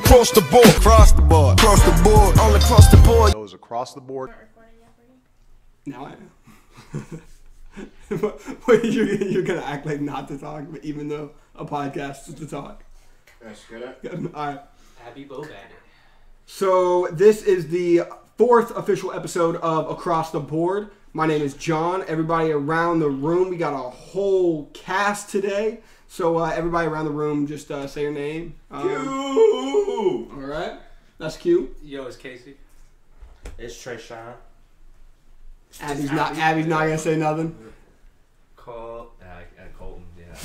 across the board. Across the board. Across the board. All across the board. Those across the board. Now I know. Wait, you're gonna act like not to talk, but even though a podcast is to talk. That's good. All right. Happy Bo Bandit. So this is the 4th official episode of Across the Board. My name is John. Everybody around the room, we got a whole cast today. So everybody around the room, just say your name. Q. All right, that's Q. Yo, it's Casey. It's Trey Sean. Abby's not gonna say nothing. Colton, yeah.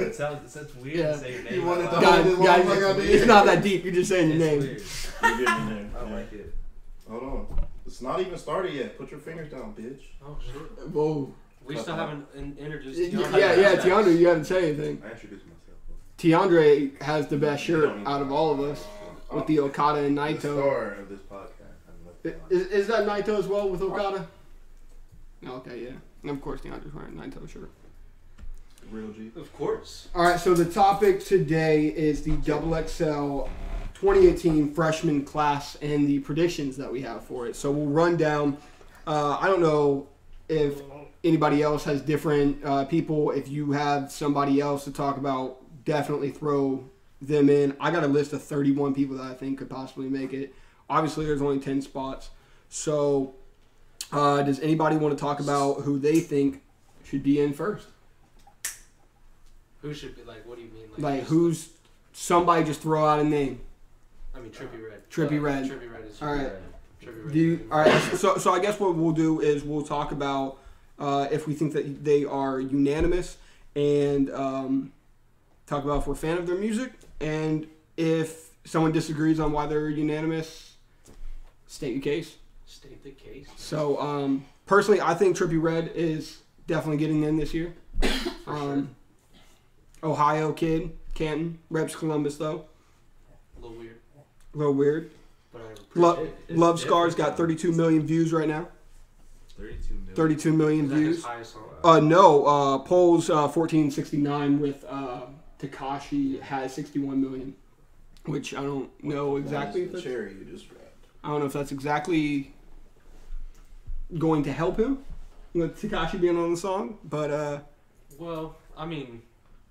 It sounds weird to say your name. Guys, it's not that deep. You're just saying your name. Weird. You're getting your name. I like it. Hold on. It's not even started yet. Put your fingers down, bitch. Oh, shit. Whoa. We still haven't introduced Yeah, Tiandre, you haven't said anything. I introduced myself. Tiandre has the best shirt out of all of us with the Okada and The Naito. star of this podcast. Is that Naito as well with Okada? Okay, yeah. And of course, Tiandre's wearing a Naito shirt. Real G. Of course. All right, so the topic today is the XXL 2018 freshman class and the predictions that we have for it. So we'll run down. I don't know if anybody else has different people. If you have somebody else to talk about, definitely throw them in. I got a list of 31 people that I think could possibly make it. Obviously, there's only 10 spots. So does anybody want to talk about who they think should be in first? Who should be, like, what do you mean? Like who's somebody just throw out a name. I mean, Trippie Redd. Trippie Redd. Trippie Redd is All right. Trippie Redd. All right. So I guess what we'll do is we'll talk about if we think that they are unanimous and talk about if we're a fan of their music, and if someone disagrees on why they're unanimous, state your case. State the case. So personally, I think Trippie Redd is definitely getting in this year. Sure. Ohio kid, Canton, reps Columbus though. A little weird. A little weird. But I appreciate it. Love Scar's got 32 million views right now. 32 million. 32 million Is that views. his highest song? No. Polls 1469 with Tekashi has 61 million, which I don't know exactly. The cherry you just grabbed. I don't know if that's exactly going to help him with Tekashi being on the song, but Well, I mean,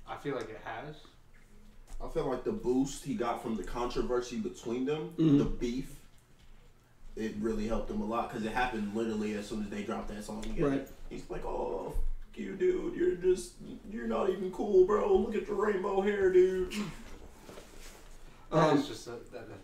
I feel like it has. I feel like the boost he got from the controversy between them, Mhm. the beef, it really helped him a lot because it happened literally as soon as they dropped that song together. Right. He's like, "Oh, fuck you, dude. You're not even cool, bro. Look at your rainbow hair, dude." That's just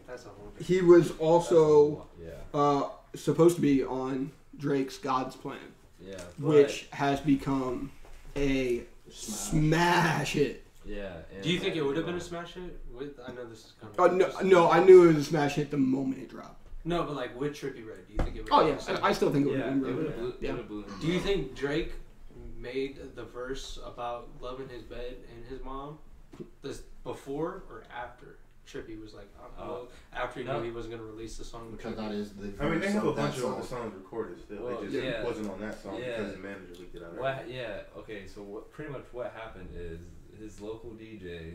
that's a whole different. he was also Yeah. supposed to be on Drake's God's Plan, Yeah. which has become a smash hit. Yeah. Do you think it would have been a smash hit? I know this is kind of. No, I knew it was a smash hit the moment it dropped. No, but like with Trippie Redd, do you think it would? Oh yeah, I still think it would Yeah, have it been would really have good. blew. Do you think Drake made the verse about loving his bed and his mom this before or after Trippie was like, after he knew he wasn't gonna release the song? Because that is the. I mean, they have a of that bunch of song. other songs recorded still. Well, They just yeah. wasn't on that song Yeah. because the manager leaked it out. What? Yeah. Okay. So pretty much what happened is his local DJ,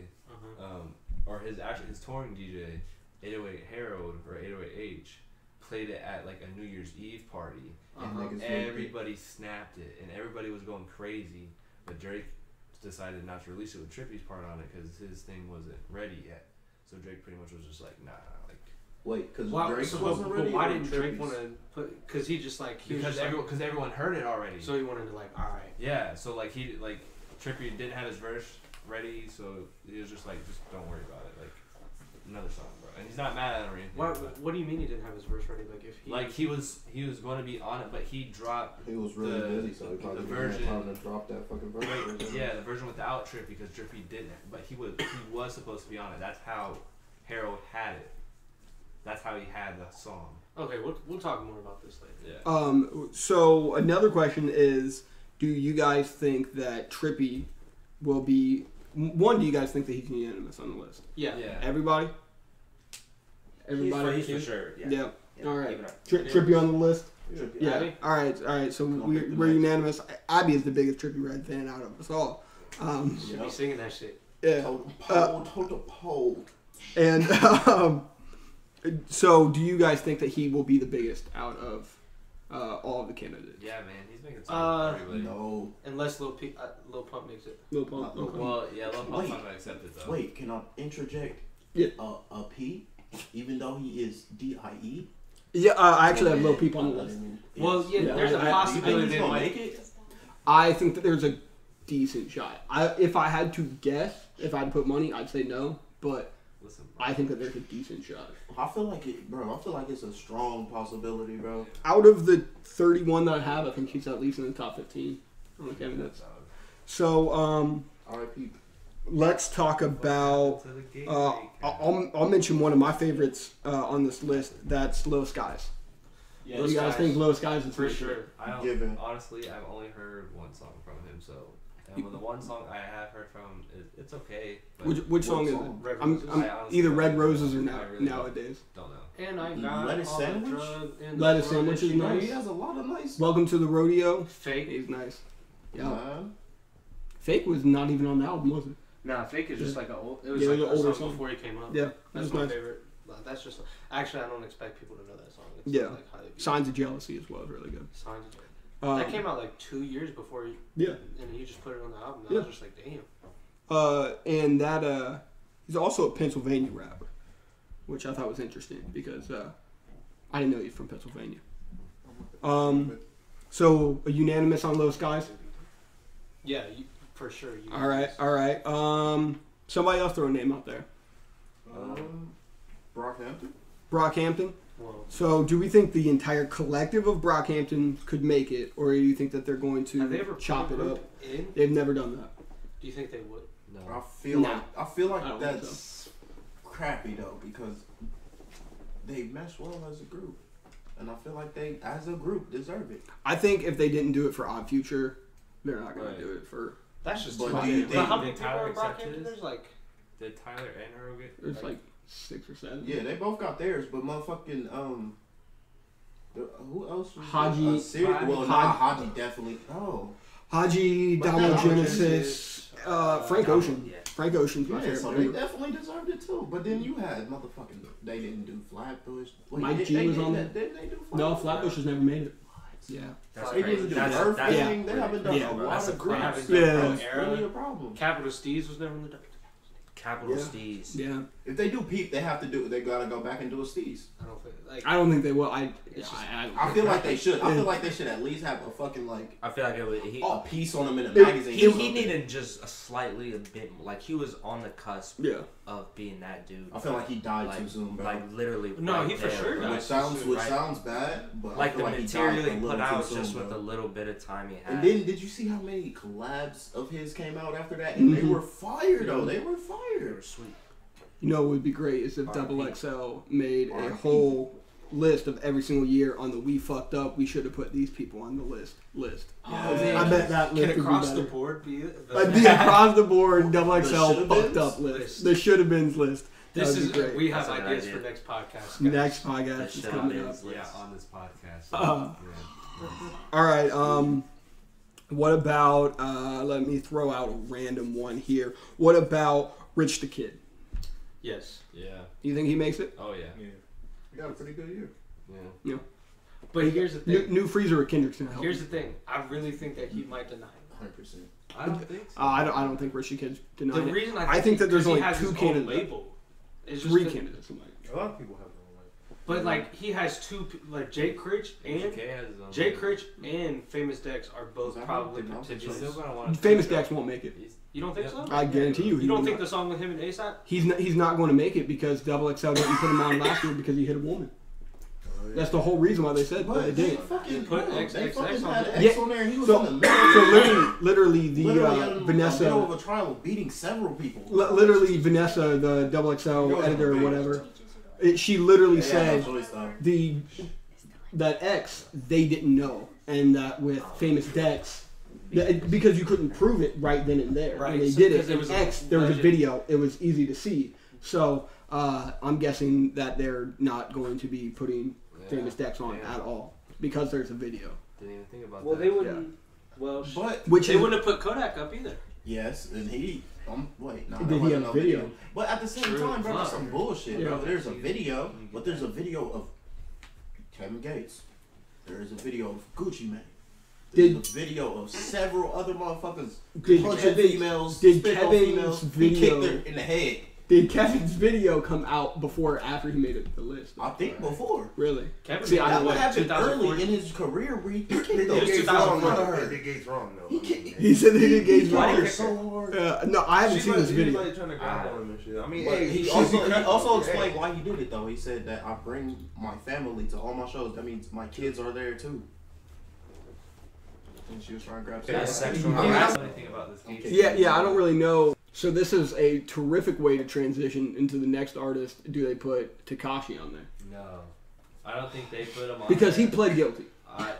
or his touring DJ, 808 Harold or 808H, played it at like a New Year's Eve party, And everybody snapped it, and everybody was going crazy. But Drake decided not to release it with Trippie's part on it because his thing wasn't ready yet. So Drake pretty much was just like, nah, like. Wait, because Why, Drake so, wasn't ready. but why or didn't Drake Trippie's? want to put? Because he just like he was Because just everyone heard it already. so he wanted to like, all right. Yeah, so like Trippie didn't have his verse ready, so he was just like, just don't worry about it, like another song, bro. And he's not mad at it or anything. What do you mean he didn't have his verse ready? Like if he he was going to be on it, but he dropped. He was really busy, so he probably the didn't version. have time to drop that fucking version. Yeah, the version without Trippie because Trippie didn't, but he was supposed to be on it. That's how Harold had it. That's how he had the song. Okay, we'll talk more about this later. Yeah. So another question is, do you guys think that Trippie will be one? Do you guys think that he's unanimous on the list? Yeah. Everybody. He's for sure. Yeah. All right. Even up. Trippie on the list. Yeah. Abby? All right. So we're unanimous. Abby is the biggest Trippie Redd fan out of us all. Should be singing that shit. Yeah. Total pole. And so, do you guys think that he will be the biggest out of all of the candidates? Yeah, man, he's making songs for everybody. No. Unless Lil Pump makes it. Lil Pump. Well, yeah, Lil Pump's Wait. not gonna accept it though. Wait, can I interject? Yeah. A P, even though he is DIE. Yeah, I actually have Lil Peep on the list. Well, yeah, there's a I- Do you think possibility he's they gonna might. make it? I think that there's a decent shot. If I had to guess, if I had to put money, I'd say no. But Listen, bro. I think that there's a decent shot. I feel like it, bro. I feel like it's a strong possibility, bro. Out of the 31 that I have, I think he's at least in the top 15 on the candidates. So, R.I.P. let's talk about. To the gate I'll mention one of my favorites on this list. That's Lil Skies. Yeah, Do you guys think Lil Skies is for making it? sure. I don't. Given. Honestly, I've only heard one song from him, so the one song I have heard from, it's okay. But Which song is it? song? Red I'm Roses. I honestly either don't Red know. Roses or I really nowadays. don't know. And I got Lettuce all sandwich? the drug and Lettuce the drug sandwich is that she nice. knows. He has a lot of nice. Welcome to the Rodeo. Fake. He's nice. Yeah. Man. Fake was not even on the album, was it? Nah, Fake is just like an old. It was Yeah, like the a older song song. before he came up. Yeah, that That's was my nice. favorite. That's just actually I don't expect people to know that song. It's Yeah. like highly viewed. Signs of Jealousy as well is really good. Signs of Jealousy. Um, That came out like 2 years before he, Yeah. and he just put it on the album. And Yeah. I was just like, damn. And that he's also a Pennsylvania rapper, which I thought was interesting because I didn't know he's from Pennsylvania. So a unanimous on Lil Skies. Yeah, for sure. All right. Somebody else throw a name out there. Brockhampton. Brockhampton. Well, So do we think the entire collective of Brockhampton could make it, or do you think that they're going have they to ever chop put it a up? group in? They've never done that. Do you think they would? No. I feel Nah. like I don't think that's crappy though because they mesh well as a group, and I feel like they, as a group, deserve it. I think if they didn't do it for Odd Future, they're not going Right. to do it for. That's just But too do you much. think- How Did many people Tyler are accept Brockhampton? his? There's like Did Tyler and Earl get? There's like 6 or 7. Yeah, they both got theirs, but motherfucking who else was Haji- well, nah, Haji definitely. Oh, Haji, But Damo that- Genesis, Frank Damo, Ocean. yeah. Frank Ocean's my yeah, favorite. so they definitely deserved it too. But then you had motherfucking. They didn't do Flatbush. Wait, Mike did G they was did on that? there. Didn't they do Flatbush? No, Flatbush has never made it. Yeah. That's They crazy. didn't do That's Earth that's Thing. They haven't done Yeah, a bro. lot That's of a groups. crap. That's Yeah. really a problem. Capital Steez was never in the. Capital Yeah. Steez. Yeah. If they do Peep, they have to do. They gotta go back and do a Steez. I don't think like. I don't think they will. It's just- I feel like they should. I feel like they should at least have a fucking like I feel like it would. He, a piece on them in a It- magazine. he, or he something. needed just a bit like he was on the cusp Yeah. of being that dude. I feel like he died like, too soon, bro. Like literally. No, right he for there, sure bro. died. which Right. sounds bad, but I Like feel the like material he died he a put little out too just soon, with the bro. little bit of time he had. And then, did you see how many collabs of his came out after that? And they Mhm. were fire, though. They were they fire. were sweet. You know what would be great is if RIP. Double XL made a RIP. whole list of every single year on the We Fucked Up, we should have put these people on the list. Oh, Yeah. I bet that list Can would be across the better. board be Like the across the board Double The XL shoulda fucked beens up list. list. The shoulda beens list. This That is would be great. we have That's a good ideas idea. for next podcast. guys. Next podcast That is shoulda coming been. up. Yeah, on this podcast. Uh, yeah. All right. What about? Let me throw out a random one here. What about Rich the Kid? Yes, Yeah. You think he makes it? Oh yeah. Yeah. You got a pretty good year. Yeah. but here's the thing. New Freezer or Kendrick's gonna help. Here's him. the thing. I really think that he might deny it. 100%. I don't think so. I don't think Rich the Kid's The denying it. reason I think that there's because only he has two his own candidates. label. It's just 3 that- candidates. I'm like. A lot of people have their own life. But like he has like Jay Critch and JK has his own Jay label. Critch and Famous Dex are both Is that probably how they He's still potential. gonna want Famous Dex won't make it. You don't think Yeah. so? I guarantee you. You don't will think not. the song with him and ASAP? He's not going to make it because Double XL didn't put him on last year because he hit a woman. That's the whole reason why they said that But they they did. fucking Put they XXX fucking on had there. X Yeah. on there, and he was So, in the middle. so literally the Literally in the middle Vanessa, of a trial, beating several people. literally Vanessa, the Double XL Yo, editor or bitch. whatever, she literally They had said no choice, though. that X they didn't know, and that with Famous Dex, because you couldn't prove it right then and there, Right, and they so- did because it. it And was a X, there was a legend. video. It was easy to see. So I'm guessing that they're not going to be putting Famous Dex on Yeah. at all because there's a video. Didn't even think about Well, that. they wouldn't. Well, But Which they is wouldn't have put Kodak up either. yes, and he Wait, no, Did there he wasn't have no video? But at the same time, bro, that's some bullshit, bro. Yeah. There's a video, but there's a video of Kevin Gates. There's a video of Gucci Mane. There's a video of several other motherfuckers punching females, did spitting on Kevin's females. video- He kicked her in the head. Did Kevin's video come out before or after he made it the list? I think before. Really? Kevin See, made I That know would what, happen 2004? early in his career where he kicked They the did Gates wrong, in front of though. her. They did Gates wrong, though. He kicked He said they did Gates Why wrong. did so hard? No, I haven't seen this He was video. like trying to grab on him and shit. I mean, But hey, he also explained why he did it though. He said that I bring my family to all my shows. That means my kids are there too. And she was trying to grab. That's sexual I don't harassment. know anything about this case. Yeah, I don't really know. So this is a terrific way to transition into the next artist. Do they put Tekashi on there? No, I don't think they put him on Because he there. pled guilty.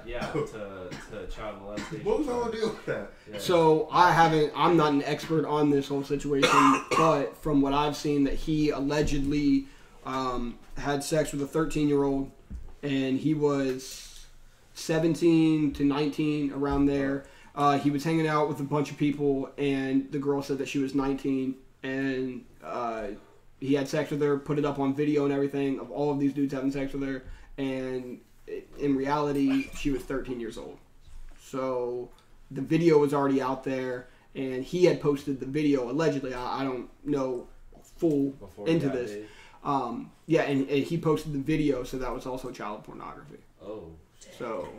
Yeah, to child molestation. What was the whole deal with that? Yeah. So I'm not an expert on this whole situation, but from what I've seen, that he allegedly had sex with a 13-year-old, and he was 17 to 19, around there. He was hanging out with a bunch of people, and the girl said that she was 19, and he had sex with her, put it up on video and everything of all of these dudes having sex with her, and in reality, she was 13 years old. So the video was already out there, and he had posted the video, allegedly. I don't know full Before he into got this. big. Yeah, and he posted the video, so that was also child pornography. Oh, So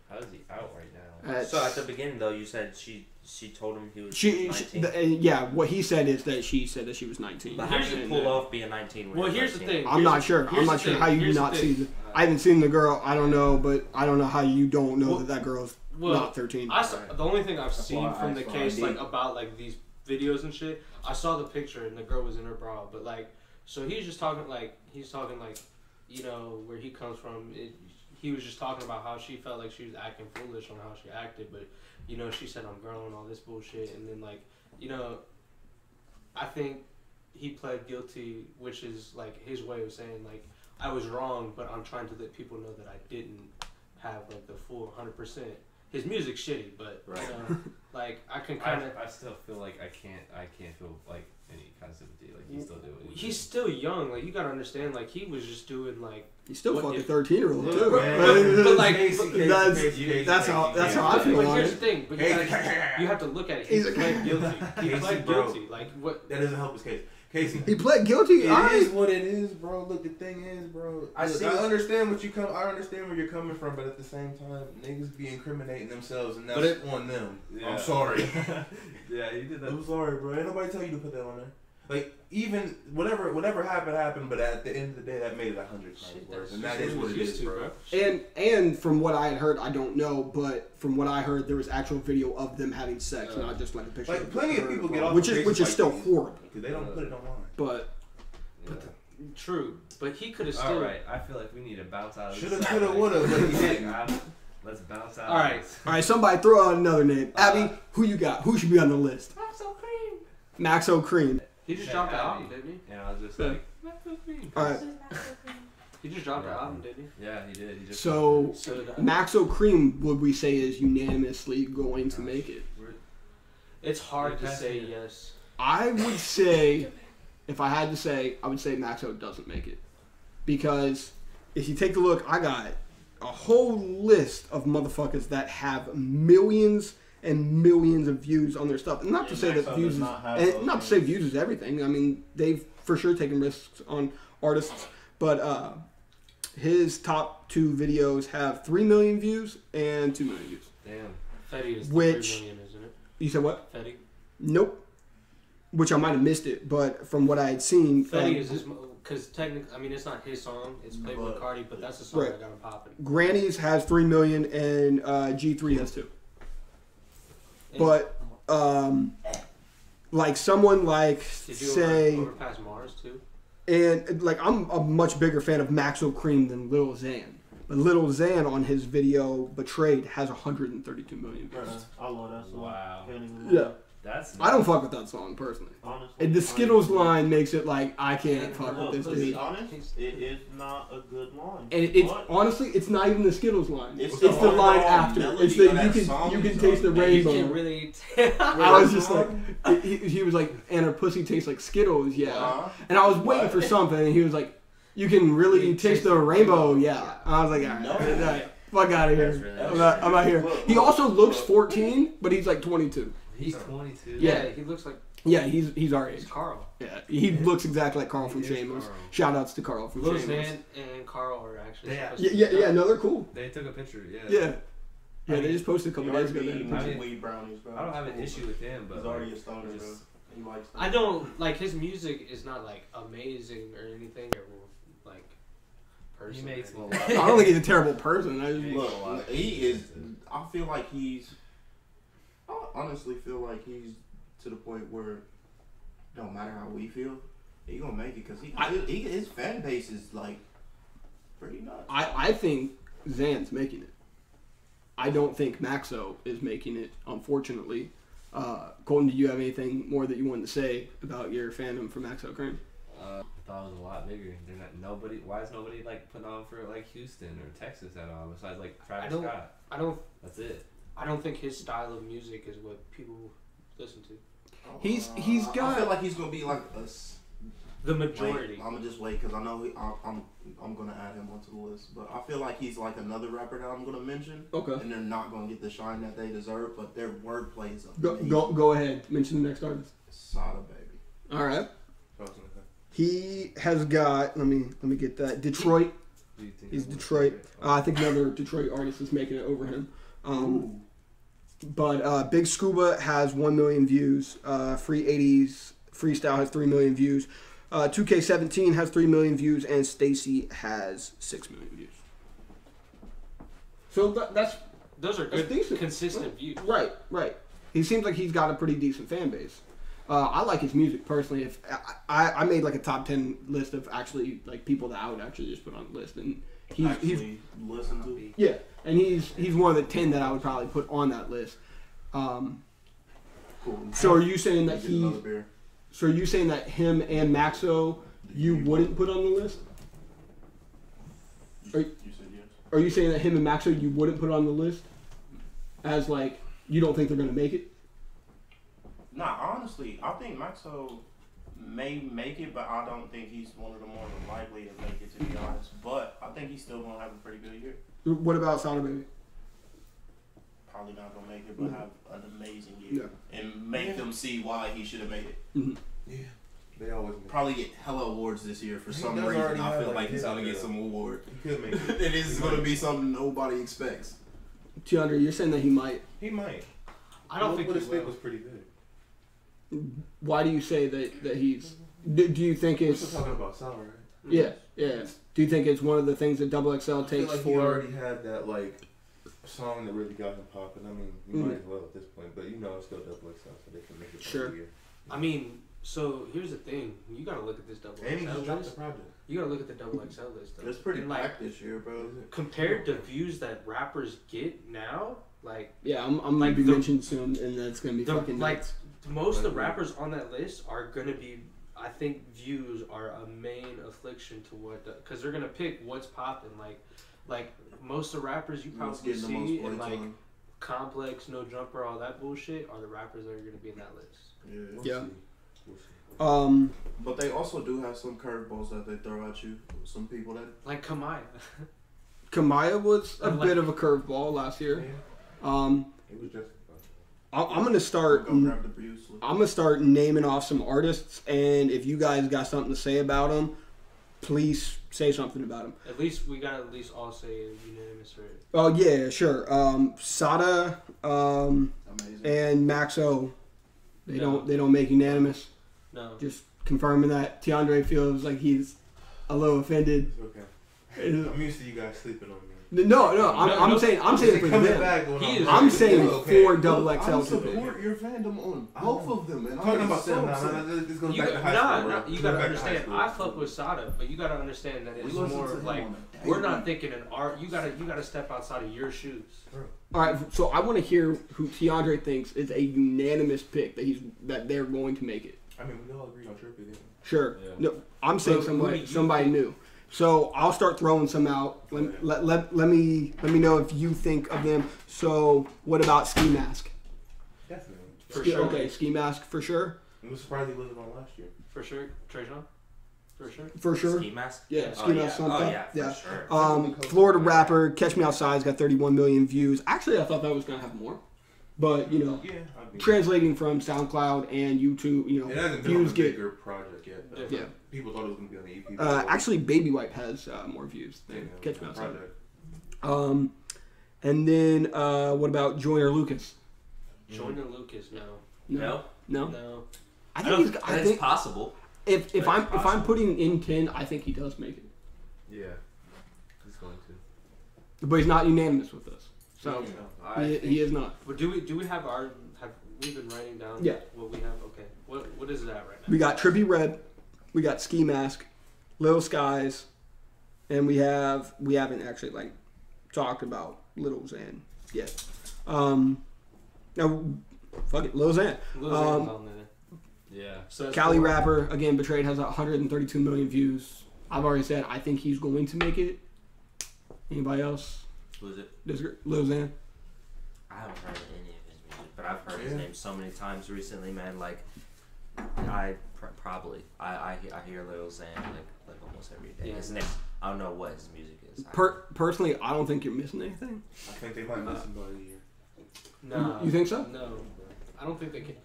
how is he out right now? that's- So at the beginning though, you said she told him he was she 19. yeah, what he said is that she said that she was 19. But how do you And, pull off being 19? When Well, you're here's the 13? thing. I'm not sure. I'm not sure how you not see the. I haven't seen the girl. I don't know, but I don't know how you don't know that girl's not 13. The only thing I've seen why from I the saw case, ID. like about like these videos and shit, I saw the picture and the girl was in her bra, but like, so he's just talking like you know, where he comes from. He was just talking about how she felt like she was acting foolish on how she acted, but you know, she said I'm girl and all this bullshit, and then like, you know, I think he pled guilty, which is like his way of saying like I was wrong, but I'm trying to let people know that I didn't have like the full 100%. His music's shitty, but you know, like I can kind of. I still feel like I can't feel like any kind of sympathy. Like he's still doing. He's still young. Like you gotta understand. Like he was just doing like. He's still what fucking if- 13-year-old Look, too. man. But like, That's how I feel But on here's the it. thing. But you have to look at it. He He's like- pled guilty. He Casey, pled bro. guilty. Like what? That doesn't help his case. Casey. He pled guilty. It Alright. is what it is, bro. Look, the thing is, bro. I Look, see- I understand what you come. I understand where you're coming from, but at the same time, niggas be incriminating themselves, and that's But on them. Yeah. I'm sorry. Yeah, he did that. I'm sorry, bro. Ain't nobody tell you to put that on there. Like, even whatever happened, but at the end of the day, that made it 100 times Shit, worse, that's and that just is what it used is, to, bro. And from what I had heard, I don't know, but from what I heard, there was actual video of them having sex, not just like a picture. Like, plenty of her, people get off which of is cases still like these, horrible. because they don't put it online. But Yeah. True, but he could have All still. right, I feel like we need to bounce out of Shoulda, this. coulda, subject. woulda, but he Like, didn't. let's bounce out. All of right. this. all right, somebody throw out another name. Abby, who you got? Who should be on the list? Maxo Cream. He just Yeah, dropped the Abby. album, didn't he? And I was just Yeah. like, All right, He just dropped the album, didn't he? yeah, he did. He just so So Maxo Cream, would we say, is unanimously going to make it? it's hard to Yeah, say yeah. yes. I would say, if I had to say, I would say Maxo doesn't make it. Because if you take a look, I got a whole list of motherfuckers that have millions and millions of views on their stuff. And not to say that Maxo views does is, not have and those not to say things. views is everything. I mean, they've for sure taken risks on artists. But his top 2 videos have 3 million views and 2 million views. Damn. Fetty is the Which- 3 million, isn't it? You said what? Fetty. Nope. Which I might have missed it, but from what I had seen, Fetty is his, because technically, I mean, it's not his song. It's played with But- Cardi, but that's the song Right. that got him popping. Granny's has 3 million and G3 has 2. But like someone like Did you say, overpass Mars too? and like I'm a much bigger fan of Maxo Cream than Lil Xan. But Lil Xan on his video Betrayed has 132 million views. I love that song. Wow. Can't even Yeah. lie. I don't fuck with that song personally. Honestly, The Skittles line makes it like I can't fuck with this to be dude. honest, it is not a good line. And it's honestly, it's not even the Skittles line. It's the the line overall after. melody It's the of that song you can is taste the on. rainbow. You can really. I was just like, he was like, and her pussy tastes like Skittles, yeah. And I was waiting for something, and he was like, you can really taste the rainbow, yeah. I was like, all right, fuck out of here. I'm not here. He also looks 14, but he's like 22. He's 22. Yeah, he looks like. Yeah, he's our age. It's Carl. Yeah, he looks exactly like Carl from Shameless. Carl. Shout outs to Carl from Lil Shameless. Xan and Carl are actually. Yeah, no, they're cool. They took a picture, yeah. Yeah, they just posted a couple days ago. Weed brownies, bro. I don't have an issue with him, but He's already a stoner, bro. He likes that. I don't like his music is not like amazing or anything or like person. He makes a lot. I don't think he's a terrible person. I just Look, he is. I feel like he's. I honestly feel like he's to the point where, no matter how we feel, he gonna make it because his fan base is like pretty nuts. I think Zan's making it. I don't think Maxo is making it, unfortunately. Colton, do you have anything more that you wanted to say about your fandom for Maxo Cream? I thought it was a lot bigger. They're not nobody. Why is nobody like putting on for like Houston or Texas at all? Besides like Travis Scott. That's it. I don't think his style of music is what people listen to. He's got. I feel like he's gonna be like us. The majority. I'm gonna just wait because I know I'm gonna add him onto the list. But I feel like he's like another rapper that I'm gonna mention. Okay. And they're not gonna get the shine that they deserve, but their wordplay is Go ahead. Mention the next artist. Sada Baby. All right. He has got. Let me get that. Detroit. He's Detroit. I think another Detroit artist is making it over him. But Big Scuba has 1 million views. Free 80s Freestyle has 3 million views. 2K17 has 3 million views, and Stacy has 6 million views. So those are good, decent. consistent views. Right. He seems like he's got a pretty decent fan base. I like his music personally. If I made like a top 10 list of actually like people that I would actually just put on the list, and he's listen to. Yeah, and he's one of the 10 that I would probably put on that list. Cool. So are you saying that So are you saying that him and Maxo you wouldn't put on the list? You said yes. Are you saying that him and Maxo you wouldn't put on the list? As like you don't think they're gonna make it? Nah, honestly, I think Maxo may make it, but I don't think he's one of the more likely to make it, to be honest. But I think he's still gonna have a pretty good year. What about Sada Baby? Probably not gonna make it, but have an amazing year and make them see why he should have made it. Mm-hmm. Yeah, they always probably get hella awards this year for some does reason. already I have, feel like, like he's gonna get some award. He could make it. It is gonna be something nobody expects. Tiandre, you're saying that he might. He might. I don't think his he stick will. was pretty good. Why do you say that he's? Do you think We're it's? still talking about Sal, right? Yeah. Do you think it's one of the things that XXL I feel takes like for? he already had that like song that really got him popping. I mean, he might as well at this point, but you know, it's still XXL, so they can make it. Sure. Year. I mean, so here's the thing: you gotta look at this And he just XXL dropped the list. project. You gotta look at the XXL list. Though. It's pretty And, packed this year, bro. Compared to views that rappers get now, like Yeah, I'm gonna like be the- mentioned soon, and that's gonna be fucking like nuts. most of the rappers on that list are gonna be. I think views are a main affliction to what, because they're gonna pick what's popping. Like most of the rappers you probably Getting the most see in points like on. Complex, No Jumper, all that bullshit are the rappers that are gonna be in that list. Yeah. We'll see. But they also do have some curveballs that they throw at you. Some people that Like Kamaya. Kamaya was a Like- bit of a curveball last year. It was just. I'm gonna start. go grab the Bruce. I'm gonna start naming off some artists, and if you guys got something to say about them, please say something about them. At least we gotta at least all say a unanimous or Oh yeah, sure. Sada Amazing. and Maxo, they don't make unanimous. no. Just confirming that Tiandre feels like he's a little offended. It's okay. I'm used to you guys sleeping on me. No, I'm saying for coming them. back going He on. is- I'm saying Okay. for double XL I to pick. support your fandom on both of them, and Talking about so them, this goes You back to high got, school. nah, bro. you Goes gotta back to high understand. school. I fuck with Sada, but you gotta understand that it's We listen more to of him like on a we're daily not thinking an art. You gotta step outside of your shoes. All right, so I want to hear who Tiandre thinks is a unanimous pick that they're going to make it. I mean, we all agree on Trippie. Didn't we? Sure. Yeah. No, I'm saying But who do you somebody think? new. So I'll start throwing some out. Let me know if you think of them. So what about Ski Mask? Definitely. For sure. Okay, Ski Mask for sure. I'm surprised he wasn't on last year. For sure, Trajan. For sure. For sure. Ski mask? Yeah, Oh, Ski yeah. Mask. Oh, something. yeah, for sure. Florida rapper, Catch Me Outside's got 31 million views. Actually, I thought that was gonna have more, but Yeah, I mean, translating from SoundCloud and YouTube, it hasn't been on views a get. bigger project yet. Though. Yeah. People thought it was gonna be on the EP. Actually, Baby Wipe has more views Yeah, than Catch Me Outside. project. And then what about Joyner Lucas? Joyner Lucas, no. No? No. I I think don't he's. I it's think possible. if it's I'm possible. putting in 10, I think he does make it. Yeah, he's going to. But he's not unanimous with us. So I he think is not. But do we have we been writing down? Yeah. What we have? Okay. What is that right now? We got Trippie Red, we got Ski Mask, Little Skies, and we haven't actually like talked about Little Xan yet. Now, fuck it, Lil Xan. Lil Xan's on there. Yeah. So that's Cali four. rapper, again, Betrayed has 132 million views. I've already said I think he's going to make it. Anybody else? Who is it? Disagree? Lil Xan. I haven't heard any of his music, but I've heard his Yeah. name so many times recently, man. Like, probably I hear Lil Xan like almost every day. Yeah. His name, I don't know what his music is. Personally, I don't think you're missing anything. I think they might miss somebody here. No. You think so? No. I don't think they can.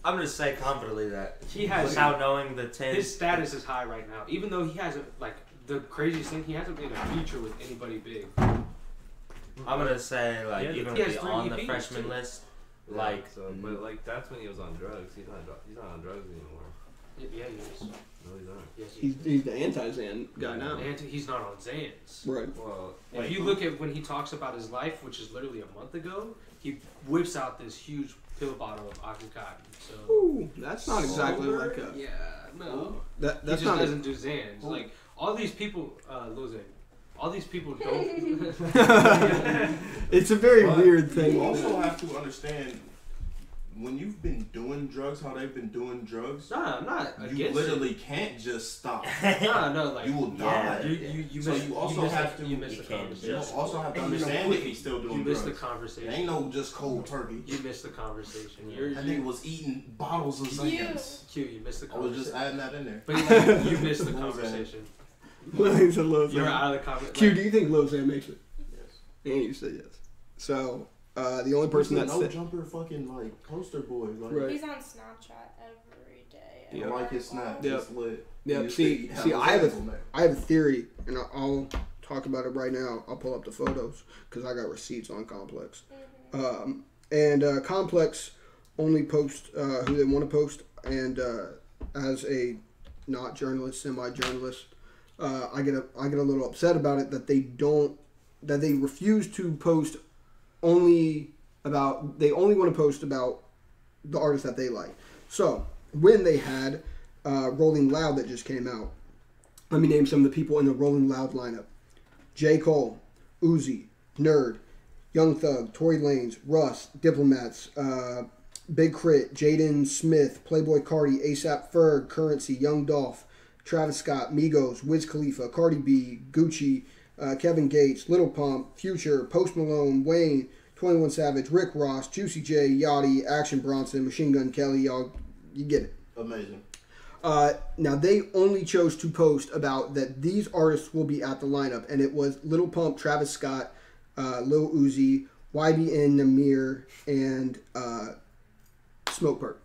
I'm gonna say confidently that He has without knowing the 10. his status is high right now. Even though he hasn't like the craziest thing, he hasn't made a feature with anybody big. I'm gonna say like Yeah, even he if has he's 3 on the EPs freshman too. list, Yeah, like so, but like that's when he was on drugs. He's not on drugs anymore. Yeah, he is. No, he's not. Yes, he He's the anti-Xan guy now. And he's not on Xans. Right. Well, If you look at when he talks about his life, which is literally a month ago, he whips out this huge pill bottle of Oxycontin. So Ooh, that's not exactly Sober? like a. Yeah, no. That's He just not. doesn't do Xans. Like all these people, Lil Xan, all these people don't. It's a very But weird thing. You also have to understand when you've been doing drugs, how they've been doing drugs. Nah, I'm not You against literally can't just stop. it. Nah, no, like You will die. you So miss, you also miss have the, to- you miss you the can't conversation. You just- also have to And you understand know, if he's still You doing missed the drugs. conversation. It ain't no just cold turkey. You missed the conversation. That You're nigga was eating bottles of Xans. Q. You missed the I was just conversation. adding that in there. But like, you missed the Lil Xan. conversation. He's a Lil You're Xan. out of the conversation. Q, do you think Lil Xan makes it? Yes. And you said yes. So the only person He's that's a no jumper fucking like poster boy. Like, Right. He's on Snapchat every day. Yeah. I like his snap. Yep. It's lit. Yeah, He used see, to have see, those I have Xans on there. I have a theory, and I'll talk about it right now. I'll pull up the photos because I got receipts on Complex. And Complex only post who they want to post, and as a not journalist, semi-journalist, I get a little upset about it that they refuse to post they only want to post about the artists that they like. So when they had Rolling Loud that just came out, let me name some of the people in the Rolling Loud lineup: J. Cole, Uzi, Nerd, Young Thug, Tory Lanez, Russ, Diplomats, Big Crit, Jaden Smith, Playboy Cardi, ASAP Ferg, Currency, Young Dolph, Travis Scott, Migos, Wiz Khalifa, Cardi B, Gucci, Kevin Gates, Lil Pump, Future, Post Malone, Wayne, 21 Savage, Rick Ross, Juicy J, Yachty, Action Bronson, Machine Gun Kelly, y'all, you get it. Amazing. Now, they only chose to post about that these artists will be at the lineup, and it was Lil Pump, Travis Scott, Lil Uzi, YBN, Namir, and Smoke Perp.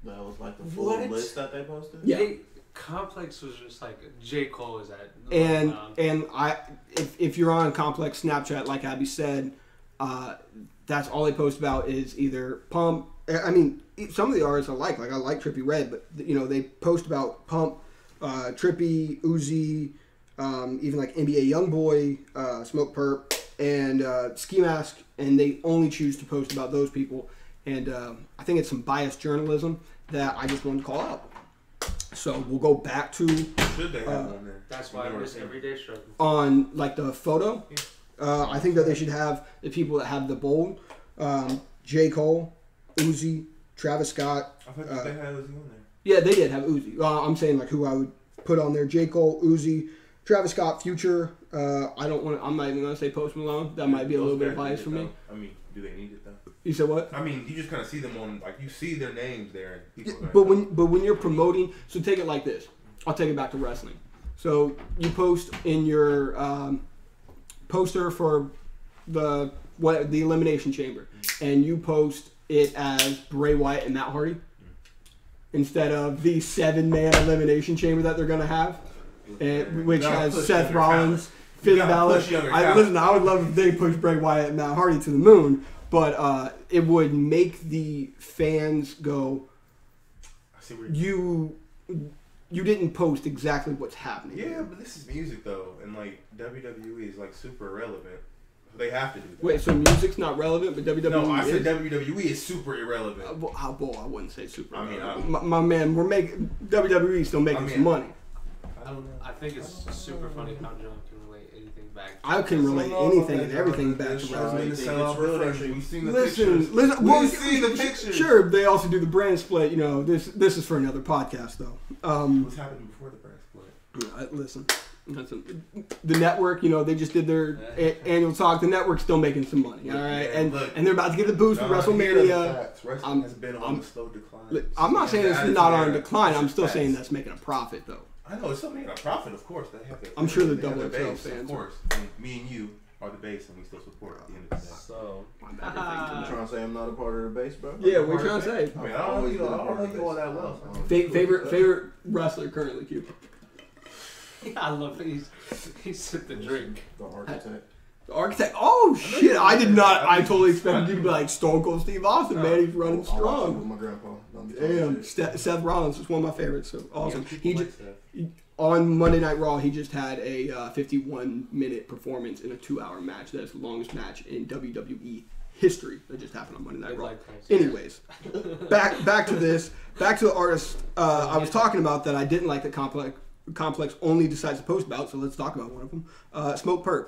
That was like the full What? list that they posted. Yeah. Complex was just like J. Cole is at. And if you're on Complex Snapchat, like Abby said, that's all they post about is either Pump. I mean, some of the artists I like I like Trippie Red, but they post about Pump, Trippie, Uzi, even like NBA YoungBoy, Smoke Perp, and Ski Mask, and they only choose to post about those people. And I think it's some biased journalism that I just wanted to call out. So we'll go back to Should they have one there? That's why it's everyday struggle. on like the photo. I think that they should have the people that have the bold. J. Cole, Uzi, Travis Scott. I thought they had Uzi on there. Yeah, they did have Uzi. I'm saying like who I would put on there: J. Cole, Uzi, Travis Scott, Future. I don't want. I'm not even gonna say Post Malone. That might be a little bit of bias for me. I mean, do they need it though? You said what? I mean, you just kind of see them on, like, you see their names there. And people But when you're promoting, so take it like this. I'll take it back to wrestling. So you post in your poster for the Elimination Chamber, and you post it as Bray Wyatt and Matt Hardy instead of the 7-man Elimination Chamber that they're gonna have, which has Seth Rollins, Finn Balor. Listen, I would love if they push Bray Wyatt and Matt Hardy to the moon. But it would make the fans go, you didn't post exactly what's happening. Yeah, but this is music though, and like WWE is like super irrelevant. They have to do that. Wait, so music's not relevant, but WWE No, I said is? WWE is super irrelevant. I wouldn't say super irrelevant. mean, my man, we're making WWE still making some money. I don't know. I think it's super funny how John can relate anything back. I can relate anything and everything back to wrestling. We've seen the Listen. We've seen the pictures. Sure, they also do the brand split. You know, this is for another podcast though. What's happened before the brand split? Listen, the network. You know, they just did their annual talk. The network's still making some money. All right, and they're about to get the boost with WrestleMania. Wrestling has been on a slow decline. I'm not saying it's not on a decline. I'm still saying that's making a profit though. I know it's still making a profit, of course. They have I'm sure the XXL base, fans, of course. I mean, me and you are the base, and we still support at the end of the day. So, You trying to say I'm not a part of the base, bro? Yeah, what are you trying to say? I mean, I don't know you all that well. Favorite wrestler currently, Q? Yeah, I love that he sipped the drink. The architect. The architect. Oh shit! I did not. I totally expected you to be like Stone Cold Steve Austin, man. He's running With strong. my grandpa. Damn, Seth Rollins is one of my favorites. So awesome. He just on Monday Night Raw. He just had a 51-minute performance in a 2-hour match. That's the longest match in WWE history. That just happened on Monday Night Raw. Anyways, back to this. Back to the artist I was talking about that I didn't like that Complex only decides to post about. So let's talk about one of them. Smoke Perp.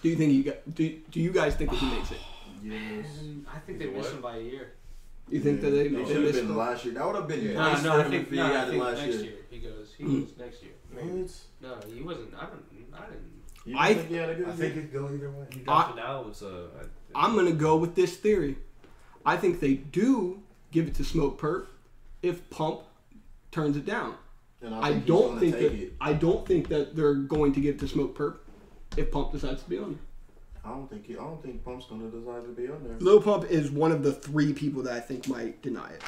Do you think do you guys think that he makes it? Yes. I think they missed him by a year. You think that they should have been last year? That would have been nice no, for I him think, if he no, I had it think last next year. year. He goes next year. What? No, he wasn't. I didn't. You I think he had a good I think it go either way. he dropped it now, so I'm gonna go with this theory. I think they do give it to Smoke Perp if Pump turns it down. And I don't think that they're going to give it to Smoke Perp if Pump decides to be on there. I don't think Pump's gonna decide to be on there. Lil Pump is one of the 3 people that I think might deny it,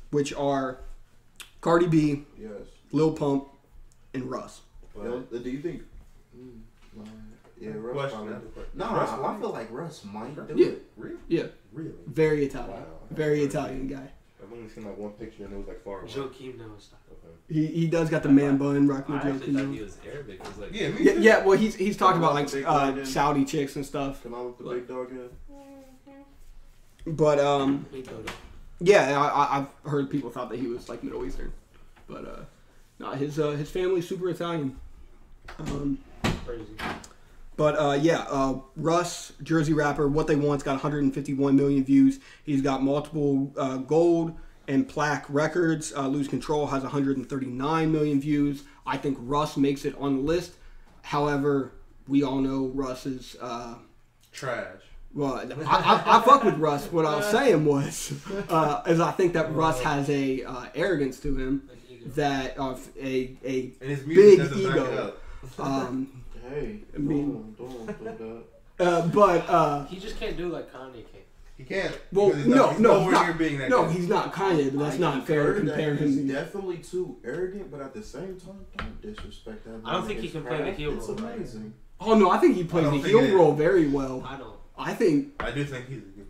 which are Cardi B, Yes. Lil Pump, and Russ. Do you think? Yeah, Russ probably. No, I feel like Russ might do it. Really? Yeah, Really? very Italian, Wow. very Italian guy. I've only seen like one picture and it was like far away. Joakim knows. He does got the man bun, rocking I the actually thought Joakim. he was Arabic. It was like, Yeah, me too. Yeah, well he's talked about like Big dog in. Saudi chicks and stuff. Can I look the big dog in? But He goes. yeah, I've heard people thought that he was like Middle Eastern, but no, his family's super Italian. Crazy. But Russ, Jersey rapper, What They Want's got 151 million views. He's got multiple gold and plaque records. Lose Control has 139 million views. I think Russ makes it on the list. However, we all know Russ is Trash. well. I fuck with Russ. What I was saying was, is I think that Russ has a arrogance to him that of a And his music big doesn't back it ego. up. Hey, I mean, don't do that. but He just can't do like Kanye can. He can't. well, because no, he's no, nowhere not, near being that no, good. he's not Kanye, but that's not fair to compare He's him. definitely too arrogant, but at the same time, don't disrespect that. I don't think he can play the heel It's role, right? amazing. Oh no, I think he plays I the don't think heel it is. role very well. I don't. I think I do think he's a good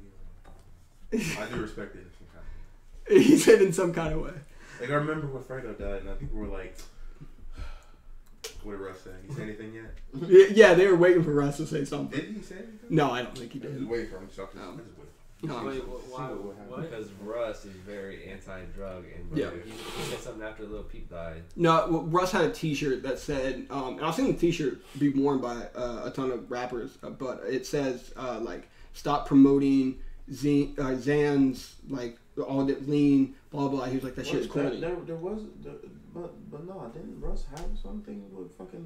hero. I do respect it in some kind of way. he's hit in some kind of way. Like I remember when Fredo died, and people were like, "What did Russ say? He say anything yet? Yeah, they were waiting for Russ to say something. Did he say anything? No, I don't think he I was did. just waiting for him to talk. No. No. Wait, why? What? Because Russ is very anti-drug, and Yeah. he said something after Lil Peep died. No, well, Russ had a T-shirt that said, and I've seen the T-shirt be worn by a ton of rappers, but it says like stop promoting Zan's like all that lean, blah blah. He was like that shit is corny. There was, but no, didn't Russ have something with fucking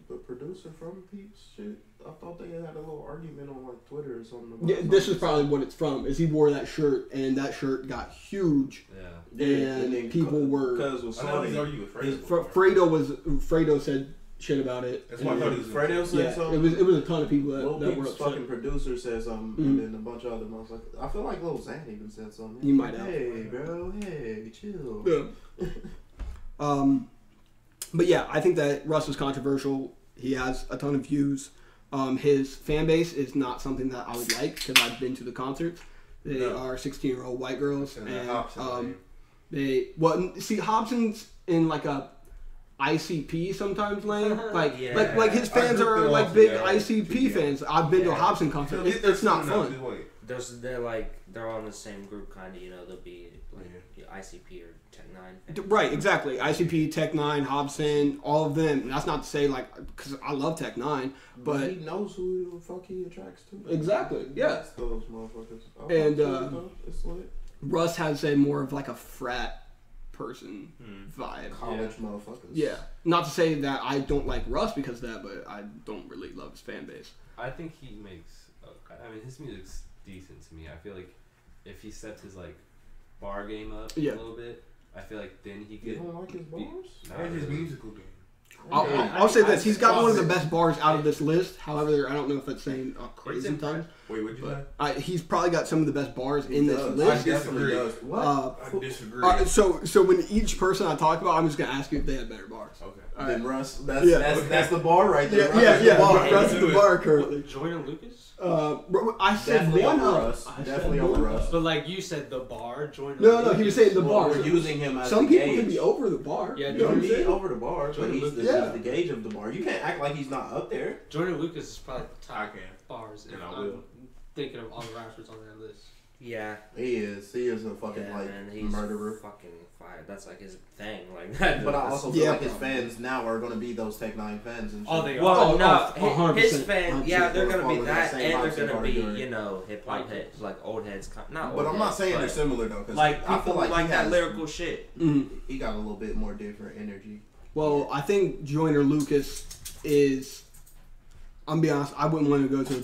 the producer from Peeps shit? I thought they had a little argument on like Twitter or something. Yeah, this is probably what it's from. Is he wore that shirt and that shirt got huge, Yeah. and then people were. Cozz was I know he's arguing with Fredo said shit about it. That's why I thought he was. Fredo said Yeah, something. it was a ton of people Lil that were Peep's upset. fucking producer said something, and then a bunch of other motherfuckers. I feel like Lil Xan even said something. You might have. Hey, bro. Hey, chill. Yeah. But yeah, I think that Russ is controversial. He has a ton of views. His fan base is not something that I would like because I've been to the concerts. They are 16-year-old white girls, and Hobson's in like a ICP sometimes lane. Like his fans are like big ICP fans. I've been to a Hobson concert. It's not fun. They're all in the same group, kind of. You know, they'll be like ICP or Tech 9. Right, exactly. ICP, Tech 9, Hobson, all of them. And that's not to say like because I love Tech 9, but he knows who the fuck he attracts to. Exactly. Yeah. That's those motherfuckers. And it's lit. Russ has a more of like a frat person vibe. College motherfuckers. Yeah. Not to say that I don't like Russ because of that, but I don't really love his fan base. I think he makes. I mean, his music's decent to me. I feel like if he stepped his like bar game up a little bit, I feel like then he could. You don't like his bars? And his musical game. I'll say this: he's got one of the best bars out of this list. However, I don't know if that's saying crazy times. Wait, what'd you say? He's probably got some of the best bars in this list. I disagree. What? I disagree. So when each person I talk about, I'm just gonna ask you if they have better bars. Okay. Then Russ, that's the bar right there. Russ is the bar currently. Jordan Lucas? I said Definitely one over up. Russ. Definitely over Russ. But like you said, the bar, Jordan No, Lucas. he was saying the bar. We're using him as Some the people gauge. can be over the bar. Yeah, you know what I'm He's saying? over the bar, but Jordan he's Lucas. the gauge of the bar. You can't act like he's not up there. Jordan Lucas is probably the I top can. bars. And If I I'm will. thinking of all the rappers on that list. Yeah. He is a fucking Yeah, like man, he's murderer. fucking fire. That's like his thing. Like that. But I also feel Yeah, like his probably. fans now are going to be those Tech 9 fans and shit. Oh, they are. Well, Oh, no, 100%, his fans, yeah, they're They're gonna be following that, that same and vibes they're and gonna be, category. you know, hip hop heads, like old heads, not But old I'm not heads, saying but they're similar though, because like I people feel like, like he that has- lyrical shit. Mhm. He got a little bit more different energy. Well, I think Joyner Lucas is. I'm be honest. I wouldn't want to go to a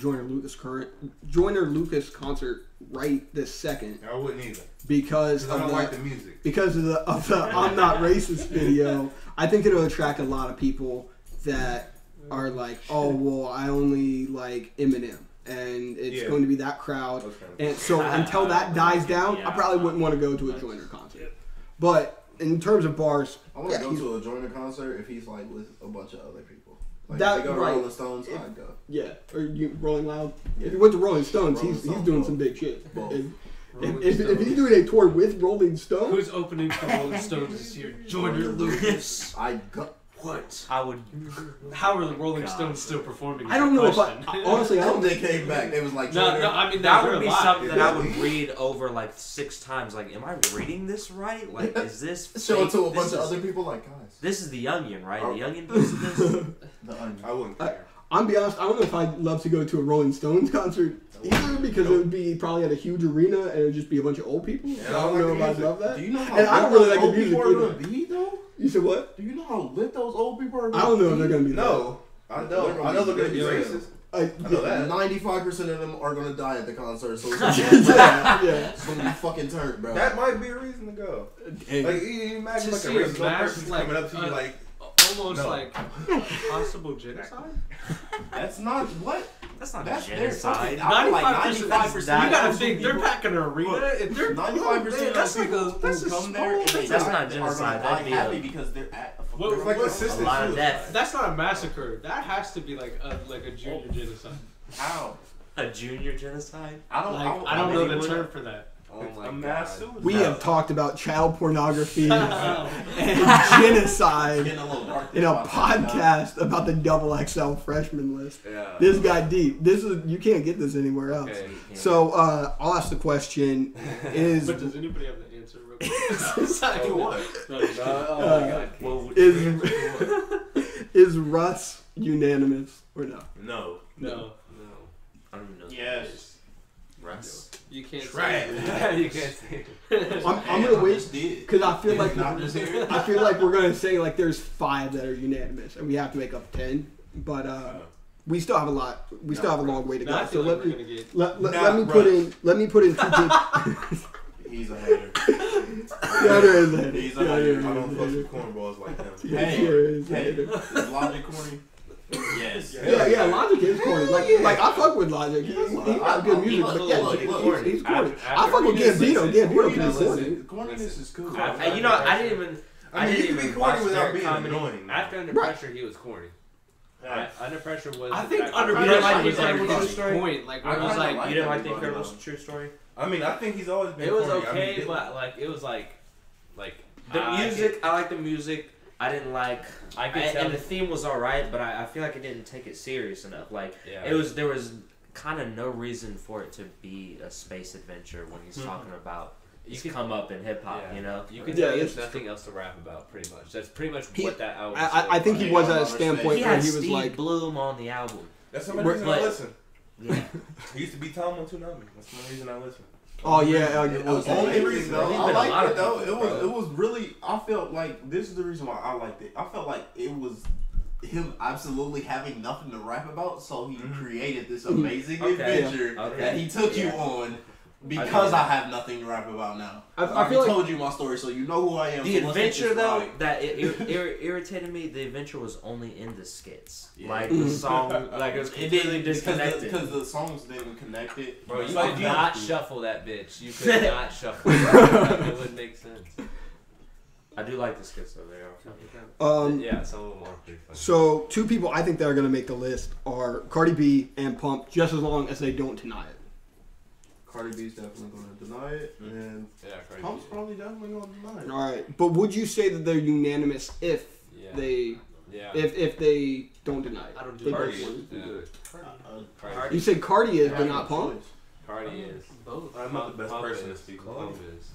Joyner Lucas concert right this second I wouldn't either. because I of don't the like the music. because of the I'm not racist video. I think it'll attract a lot of people that are like, oh well, I only like Eminem, and it's going to be that crowd. Okay. And so until that dies down, I probably wouldn't want to go to a Joyner concert. But in terms of bars, I want to go to a Joyner concert if he's like with a bunch of other people. Like That- if they go to right. Rolling Stones, I'd go. yeah, or you Rolling Loud. Yeah. If you went to Rolling Stones, Rolling he's Stones, doing both. some big shit. Both. If he's doing a tour with Rolling Stones, Who's opening for Rolling Stones this year? Jordan Lucas. I'd go. What? I would. How are the Rolling Stones still performing? I don't know if Question. honestly, I When don't they came back, they was like, No, Joyner. I mean That they're would be alive. something that I would read over like 6 times. Like, am I reading this right? Like, is this Show it fake? to a This bunch of is- other people, like, guys. This is the Onion, right? Oh. The Onion posted this. The Onion. I wouldn't care. I'm be honest, I don't know if I'd love to go to a Rolling Stones concert either because it would be probably at a huge arena and it would just be a bunch of old people. So I don't know if I'd love that. Do you know how And I don't lit really those like the old music people are either. gonna be though? You said what? Do you know how lit those old people are? I don't know if they're gonna be No, I don't. I know they're gonna be racist. I know that. 95% of them are gonna die at the concert, so it's yeah. it's gonna be fucking turned, bro. That might be a reason to go. Hey, Like, you imagine To like a see a racist mass, person like, coming up to you like, Almost No. like possible genocide. That's not what. That's not That's a their genocide. fucking- I feel like 95%. 95% You gotta of think they're people- packing an arena. If they're 95% of that's people like that's who a come there and they That's die not are genocide, gonna that'd die be happy a- because they're at a fucking What- it's like what- assisted a lot of suicide. death. That's not a massacre. That has to be like a junior genocide. How? A junior genocide? I don't. Like I don't know the term for that. Oh my a mass God. suicide. We have talked about child pornography and genocide Getting a little dark in a this podcast about the XXL Freshman list. Yeah. This got deep. You can't get this anywhere else. Okay. So I'll ask the question: Is But does anybody have the answer? Real quick? To what? No, just kidding. Oh my God. Well, is Russ unanimous or no? No. No. I don't even know. Yes. Russ. You can't Trash. say You can't say. I'm gonna wait Just did. because I feel like Not just here. I feel like we're gonna say like there's 5 that are unanimous and we have to make up 10, but we still have a lot. We still have a long way to No, go. I So feel like let we're me gonna get. let me put in 2 people. He's a hater. Theater is a hater. He's a Theater hater. is I a don't fuck hater. with cornballs like them. Hey, Theater is a hey, hater. is Logic corny? Yes. Yeah, Logic is corny. Like I fuck with Logic. He got good music, but yeah, Look, he's look. corny. After I fuck with Gambino. Gambino can be corny. Corniness is cool. You know, I didn't even. I mean, you can be corny watch without their being comedy. annoying. After Under Right. Pressure, he was corny. Hey. Under Pressure was. I the think fact- Under You didn't Pressure like was the like Incredible his Story? point. Like I where it was kinda like like You didn't like the everybody Incredible else. True Story? I mean, I think he's always been It was corny. okay, I mean, but like it was like. The music, I like the music. I didn't like. I could tell. And the theme was alright, but I feel like it didn't take it serious enough. Like Yeah. there was kind of no reason for it to be a space adventure when he's talking about You his could- come up in hip hop. Yeah. You know. You could Yeah, tell it's- there's nothing else to rap about, pretty much. That's pretty much He- what that album. I think he was at a standpoint He where had he was Steve like, Bloom on the album. That's the only We're- reason I but- listen. Yeah. He used to be Tom on Toonami. That's the only reason I listen. oh yeah, It was okay. only reason though. He's I been a lot liked of it though. people, It was bro. it was really. I felt like this is the reason why I liked it. I felt like it was him absolutely having nothing to rap about, so he created this amazing Okay. adventure Okay. that he took you Yeah. on. Because I have nothing to rap about now. I I feel already like- told you my story, so you know who I am. The so let's adventure get this though, right. that it irritated me. The adventure was only in the skits. Yeah. Like the song, like it was completely disconnected. because the songs didn't connect it. Bro, you So could deep. not shuffle that bitch. You could not shuffle that. It wouldn't make sense. I do like the skits though. They are funny. Yeah, some of them are pretty funny. So 2 people I think that are gonna make the list are Cardi B and Pump, just as long as they don't deny it. Cardi B's definitely going to deny it, and Yeah, Cardi Pump's B. probably definitely going to deny it. All right, but would you say that they're unanimous if Yeah. they Yeah. if they don't deny it? I don't do They that. both Cardi. want to do it. Cardi. You say Cardi is, but not Pump. Cardi is. Both. I'm not the best Pump person to is. speak Pump on. is.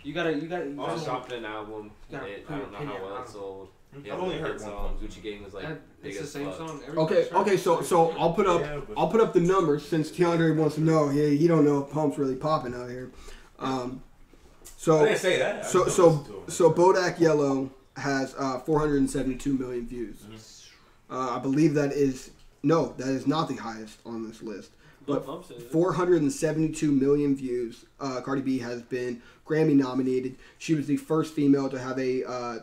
You gotta. Just dropped an album. gotta I put your don't know how opinion well on it it. sold. I've only heard one song. Pump. Gucci Gang was like big It's the as same fuck. song. Okay, so I'll put up Yeah, but- I'll put up the numbers since DeAndre wants to know. He don't know if Pump's really popping out here. I So didn't say that. I so just so listened to him. so Bodak Yellow has 472 million views. I believe that is not the highest on this list. But 472 million views. Cardi B has been Grammy nominated. She was the first female to have a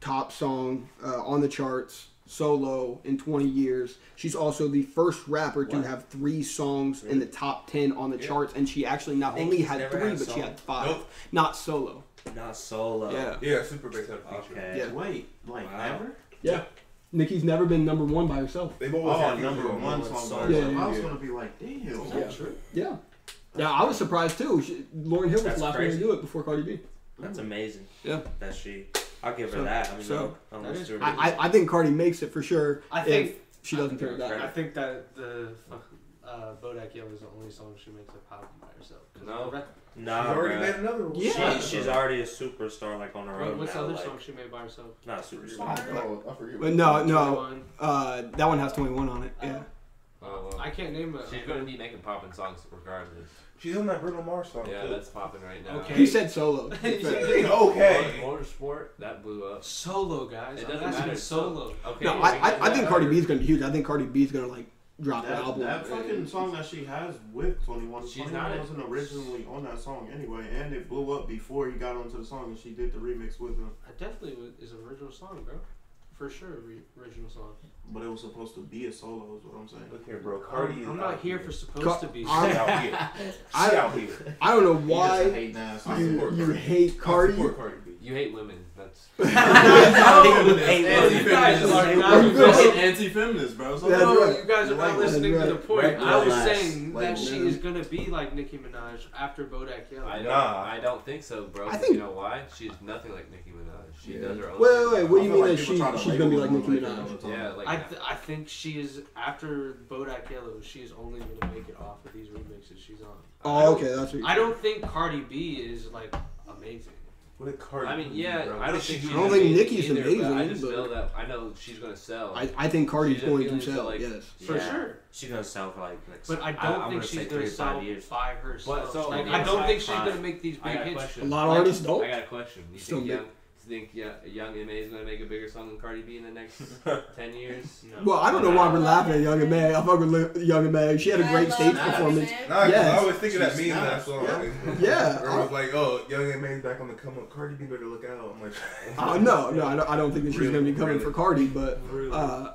top song on the charts solo in 20 years. She's also the first rapper to have 3 songs in the top 10 on the charts, and she actually not Think only he's had never 3, had but she solo? had 5. Nope. Not solo. Not solo. Yeah. Yeah, Super Bass had a feature. Okay. Yeah. Wait, like Wow. ever? Yeah. Nicki's never been number 1 by herself. They've always Oh, had number features on one one. song. Yeah, I was yeah. gonna be like, damn. Yeah. Yeah. Yeah, I was surprised too. Lauren Hill was That's the last one to crazy. do it before Cardi B. That's amazing. Yeah. That she. I'll give her So- that. I mean, so- no, That is I think Cardi makes it for sure. I think if she doesn't turn it I down. think that the Bodak Yellow is the only song she makes a pop by herself. 'Cause No. the rest- Nah, She's already bruh. made another one. Yeah. She's already a superstar, like on her own What's the now. other like, song she made by herself? not a superstar. Oh, I forget. But no, 21. that one has 21 on it. Yeah. Oh, well. I can't name it. She's gonna be making popping songs regardless. She's on that Bruno Mars song. Yeah, too. that's popping right now. Okay. He said solo. Okay. Motorsport that blew up. Solo, guys. It I'm doesn't asking matter. solo. Okay. No, I think Cardi B's gonna be huge. I think Cardi B's gonna like drop an That, album. that fucking song that she has with 21, She's 21 not- wasn't originally on that song anyway, and it blew up before he got onto the song, and she did the remix with him. It definitely is an original song, bro. For sure, original song. But it was supposed to be a solo, is what I'm saying. Look here, bro. Cardi is I'm out not here for She supposed to be. out here. She out here. I don't know He just a why hating ass. I you support you Cardi. hate I Cardi. support Cardi B. You hate women. That's. Anti-feminist, bro. So That's No, right. you guys are not listening to the point. Right. I was Relax. saying Like, that she is gonna be like Nicki Minaj after Bodak Yellow. I don't think so, bro. I 'Cause think- you know why? She's nothing like Nicki Minaj. She does her own. Wait, thing. what do you I feel mean like that people try to she's gonna be label like Nicki them like Minaj? that. Yeah, like I think she is after Bodak Yellow. She's only gonna make it off of these remixes she's on. Oh, okay, that's what I don't think Cardi B is like amazing. What did Cardi? I mean, do, yeah, bro? I don't think she's I don't think amazing Nicki's either, amazing, but I just but- know that I know she's gonna sell. I think Cardi's She's going to appealing to, sell. like- Yes. For sure. She's gonna sell for like next. But I don't I'm think gonna she's say gonna 3 to 5 sell years. by herself. But, so, like, I I mean, don't think it's she's fine. gonna make these I big got a hits. question. A lot of artists don't. I got a question. You Some think Young M.A. is gonna make a bigger song than Cardi B in the next 10 years? No. Well, I don't know why we're laughing at Young M.A. I fuck with Young M.A. She had a great stage Snap. performance. Nah, 'cause Yes. I always think of that She's meme that I snapped. saw. Yeah. Where it was like, oh, Young M.A.'s back on the come up. Cardi B better look out. I'm like, No, I don't think that she's Really? gonna be coming Really? for Cardi, but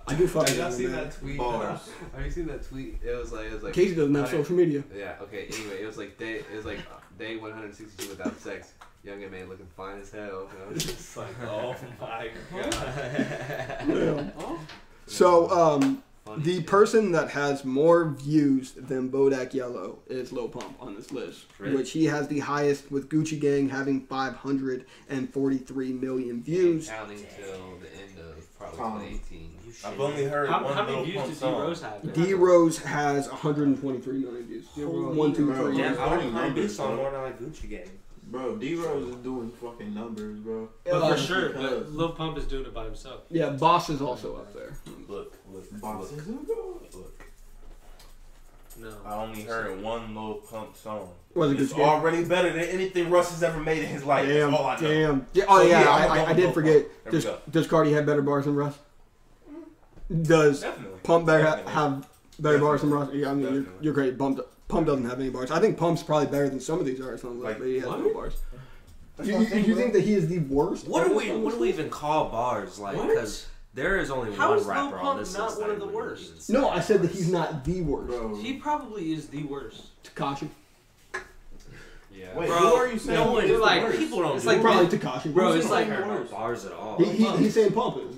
I do fuck Have with y'all Young seen M.A. that tweet? Bars. Have you seen that tweet? It was like Casey doesn't have social media. Yeah. Okay. Anyway, it was like day 162 without sex. Young M.A. looking fine as hell. And I was just like, oh my god. Yeah. So, Funny the shit. person that has more views than Bodak Yellow is Lil Pump on this list, Really? which he has the highest with Gucci Gang having 543 million views. Counting till the end of probably Tom. 2018. I've only heard How one many Lil views Pump does D song. Rose have? D Rose has 123 million views. Holy 1, 2, bro. 3. Yeah. I like Funny Cardi B numbers, song bro. more than I like Gucci Gang. Bro, D-Rose is doing fucking numbers, bro. But for Just sure, because. but Lil Pump is doing it by himself. Yeah, Boss is also up there. Look. Boss is a god. No. I only heard one Lil Pump song. Was it It's Gucci Gang? already better than anything Russ has ever made in his life. Damn, That's all I know. damn. Yeah, oh So, yeah, yeah, I'm gonna I go did with forget. Lil Pump. There we Does, go. does Cardi have better bars than Russ? Does Definitely. Pump better Definitely. have better bars than Russ? Yeah, I mean, Definitely. you're great. Pump doesn't have any bars. I think Pump's probably better than some of these artists on the list, Like, but he has what? no bars. That's You, what I'm saying, you bro. think that he is the worst? What do artist on we this list? even call bars? Like, What? because there is only How one is Lil rapper on Pump this not list one that of the I wouldn't worst? even say No, I said that bars. he's not the worst. Bro. He probably is the worst. Takashi. Yeah. Wait, Bro, who are you saying? no one- is the like, worst? people don't It's do like it. Probably Takashi. Bro, Who's it's like saying No worst? bars at all. He's saying Pump is.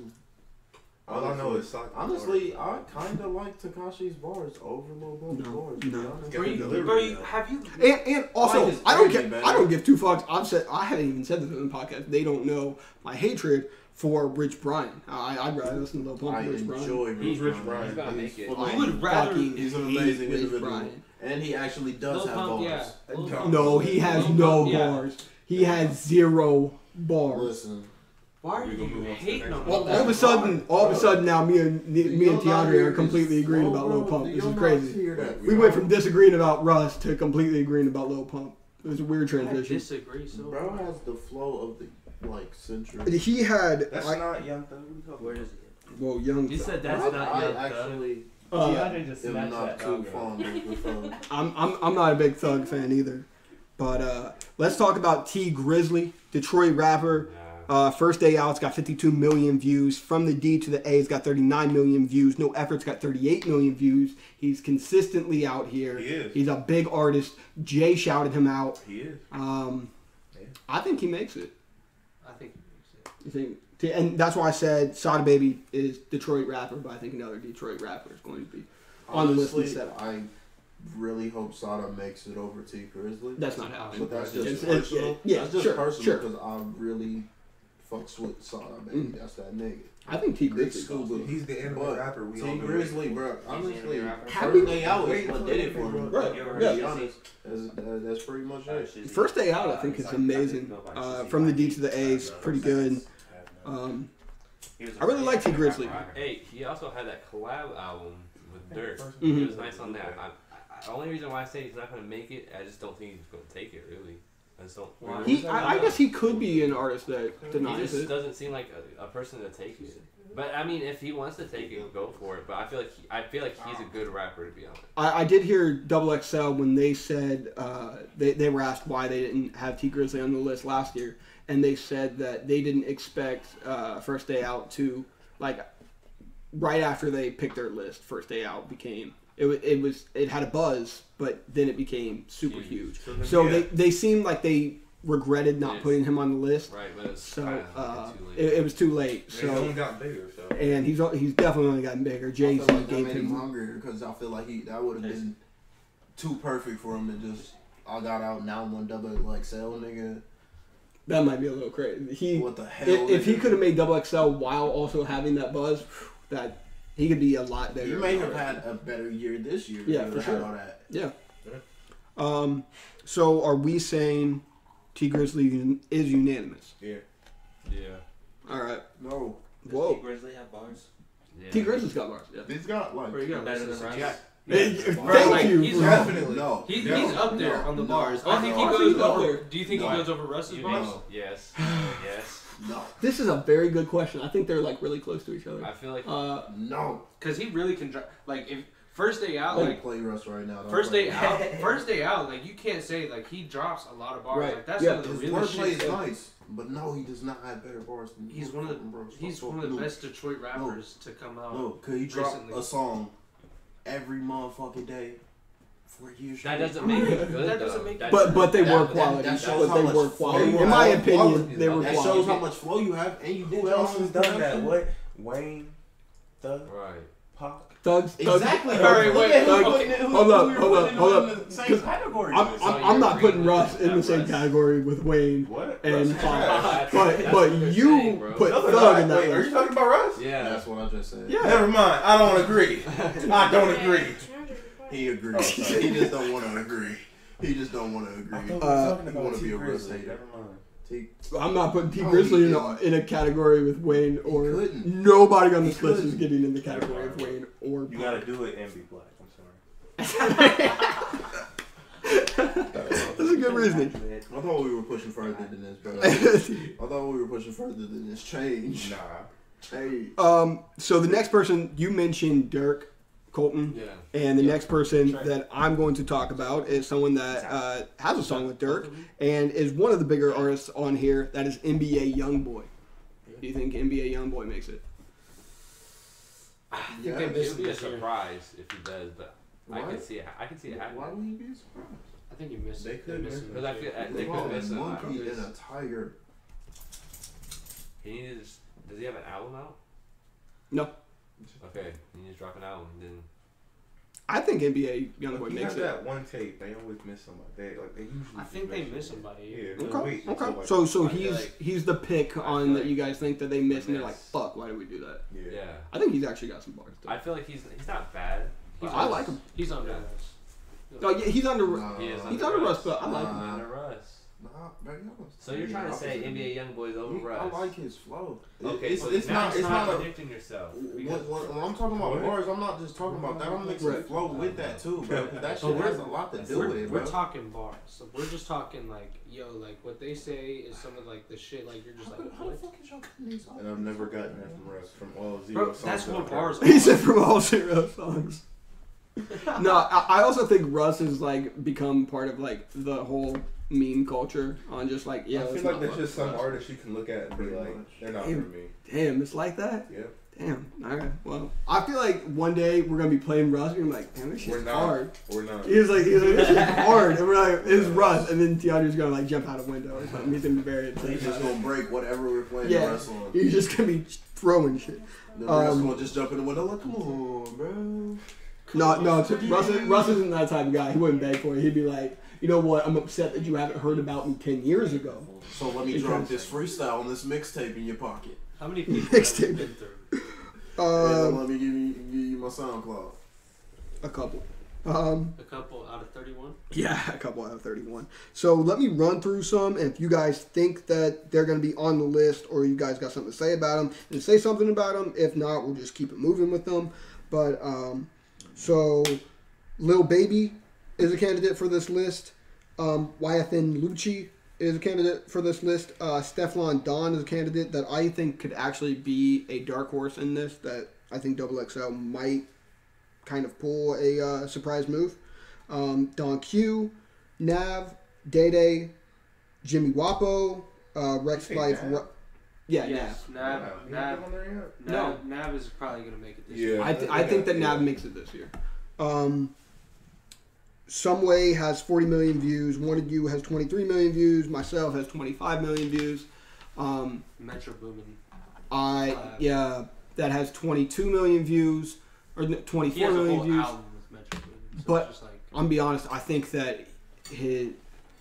All I know is Sock. Honestly, I kind of like Takashi's bars over Lil Pump's No, bars. To be no. honest. Bro, you- Delivery, Bro, you, though. have you? And also, Mike is I don't crazy, get. man. I don't give two fucks. I haven't even said this in the podcast. They don't know my hatred for Rich Brian. I'd rather listen to Lil Pump I than Rich Brian. enjoy He's Rich Rich Brian. Brian. He's gonna make it. fucking- You would rather. Fucking He's an hate amazing Rich individual. Brian. And he actually does Lil have Pump, bars. yeah. Lil No. Pump. No, he has Lil no Pump, yeah. bars. He has 0 bars. Listen, Why are We you gonna move on to the hating next on one. All of a sudden, now me and Tiandre are completely agreeing about Lil Pump. This is crazy. We went from disagreeing about Russ to completely agreeing about Lil Pump. It was a weird I transition. disagree so Bro much. has the flow of the century. He had That's not Young Thug. Where does it? well, Young. You said that's not I Young Thug. actually DeAndre just am smashed not that too dog. fond of the Thug. I'm not a big Thug fan either. But let's talk about T Grizzly, Detroit rapper. First Day Out's got 52 million views. From the D to the A, it's got 39 million views. No Effort's got 38 million views. He's consistently out here. He is. He's a big artist. Jay shouted him out. He is. I think he makes it. I think he makes it. You think? And that's why I said Sada Baby is Detroit rapper, but I think another Detroit rapper is going to be on the list Honestly, instead. I really hope Sada makes it over T Grizzly. That's not happening. But that's just It's- personal. yeah, that's just sure, personal sure. because I really fucks with Sada, baby. That's that nigga. I think T Big Grizzly. Scuba. He's the anime But rapper. We all T been Grizzly, waiting bro. Honestly, rapper. First Day Out is Wait what for did it, it for me. bro. Right, To yeah. be honest, that's pretty much it. First Day Out, I think, is amazing. From the D to the A is pretty good. I really like T Grizzly. Hey, he also had that collab album with Dirt. Mhm. He was nice on that. The only reason why I say he's not going to make it, I just don't think he's going to take it, really. I just don't. I guess he could be an artist that He denies just it. doesn't seem like a person to take it. But I mean, if he wants to take it, go for it. But I feel like he's a good rapper, to be honest. I did hear XXL when they said they were asked why they didn't have T Grizzly on the list last year, and they said that they didn't expect First Day Out to, like, right after they picked their list, First Day Out became it had a buzz, but then it became super huge. So yeah. they seemed like they regretted not putting him on the list. Right, but it's So kind of too late. it was too late. He's So only gotten bigger, so. and he's definitely only gotten bigger. I Jay feel Z like that gave made him him. hungrier because I feel like that would have been too perfect for him to just. I got out now I'm one XXL nigga. That might be a little crazy. What the hell? If he nigga? could have made XXL while also having that buzz, that he could be a lot bigger. He may have had a better year this year. Yeah, if for he had sure. all that. Yeah. So are we saying T Grizzly is unanimous? Yeah. Yeah. All right. No, Whoa. Does T Grizzly have bars? Yeah. T Grizzly's got bars. Yeah. he's got like. Bro, you got Better less than than Russ? Russ. Thank like, you. he's bro. Definitely. No. He's no, up there no, on the no. bars. I think he I goes think he's up over. there. Do you think he No. goes over Russ's You bars? think- Yes. Yes. No. This is a very good question. I think they're like really close to each other. I feel like No. Because he really can drop. Like if first day out, Don't like play Russ right now. Don't first play day Russ. out, first day out, like you can't say like he drops a lot of bars. Right. Like that's Yeah. one of the His realest wordplay shit. is nice, but no, he does not have better bars than He's one of the bro. he's one of the best Detroit rappers to come out. No, could he drop recently. a song every motherfucking day for years? that straight? doesn't make it good. That doesn't though. make- That But they That- were that- quality. that shows But how they much were flow quality. you In my have. opinion, they were That quality. shows how much flow you have, and you did Who your else own has done that? production. What? Wayne, Thug, Right. Pac. Thugs. Exactly. All right, Look wait, at who okay. putting it- who- Hold up, who you're hold up, putting hold in up. the same 'Cause category. I'm not putting Russ in the same Russ. category with Wayne What? and Russ is Pac. trash. But That's but what they're you saying, bro. put No, they're Thug not. in that Wait, are you list. talking about Russ? Yeah. That's what I just said. Yeah. Never mind. I don't agree. I don't agree. He agrees. Oh, sorry. He just don't want to agree. He just don't want to I agree. thought we were talking you about wanna T be a Russ Grizzly. hater. Never mind. T- I'm not putting T No, Grizzly he in didn't. in a category with Wayne or couldn't. nobody on this He list is couldn't. getting in the category of Wayne or You Pac. gotta do it and be black. I'm sorry. That's a good reasoning. I thought we were pushing further than this, bro. I thought we were pushing further than this. Change. Nah. Change. So the next person you mentioned, Dirk Colton, Yeah. and the next person Sure. that I'm going to talk about is someone that has a song with Dirk and is one of the bigger artists on here. That is NBA YoungBoy. Do you think NBA YoungBoy makes it? I think Yeah, they It missed would be a this year. surprise if he does, but I Why? can see it. I can see it Why happening. would he be surprised? I think you missed They it. could missed miss it. Because I feel they They could call miss a a monkey and a tiger. He needs. Does he have an album out? No. Okay, he needs to drop an album. Then I think NBA Look, YoungBoy you makes have it. that one tape. They always miss somebody. They usually. I just think they miss somebody. somebody. Yeah. they'll Okay. wait until, Okay. like, So I feel he's like- he's the pick I on feel that like you guys think that they missed, and they're like, miss. "Fuck, why did we do that?" Yeah. yeah, I think he's actually got some bars. Though. I feel like he's not bad. but I like him. He's on Yeah. Russ. Oh yeah, he's under. Nah, He is He's under Russ, but I like him. Nah. Under Russ. Nah, man, So you're trying to say NBA YoungBoy is over Russ? I like his flow. Okay, it's, so it's now not. It's not a. contradicting yourself. When I'm talking about bars, I'm not just talking about that. I'm mixing Right. flow with that too, bro. 'Cause that So shit has a lot to do with it, We're bro. talking bars. So we're just talking like, yo, like what they say is some of like the shit. Like you're just like, How the what? fuck is y'all putting these on? And I've never gotten that from Russ from all zero Bro, songs. that's that what I've bars heard. He said from all zero songs. No, I also think Russ has like become part of like the whole meme culture on just like I feel like there's just some artists you can look at and be Pretty like, much. they're not Hey, for me. damn, it's like that. Yep. Damn. Alright. Well, I feel like one day we're gonna be playing Russ and you're like, damn, this We're shit's not. hard. We're not. He's like, this shit's hard, and we're like, it's Russ, and then Tiandre's gonna like jump out a window or something. He's gonna be very He's just gonna break whatever we're playing Yeah. the rest on. He's just gonna be throwing shit. The rest gonna just jump in the window like, come on, bro. Russ isn't that type of guy. He wouldn't beg for it. He'd be like, you know what? I'm upset that you haven't heard about me 10 years ago. So let me drop this freestyle on this mixtape in your pocket. How many people have Mixtape. you been through? And let me give you my SoundCloud. A couple. A couple out of 31. Yeah, a couple out of 31. So let me run through some, and if you guys think that they're going to be on the list or you guys got something to say about them, then say something about them. If not, we'll just keep it moving with them. But, so, Lil Baby is a candidate for this list. YFN Lucci is a candidate for this list. Stefflon Don is a candidate that I think could actually be a dark horse in this, that I think XXL might kind of pull a surprise move. Don Q, Nav, Day Day, Jimmy Wapo, Rex Hey, Life. Nav? Yeah, Yes, Nav. Wow. You Nav. ain't on there yet? No. Nav is probably gonna make it this Yeah. year. I think that Nav makes it this year. Someway has 40 million views. One of you has 23 million views. Myself has 25 million views. Metro Boomin. That has 22 million views or 24 million views. Album with Metro Boomin, so But it's just like, I'm be honest. I think that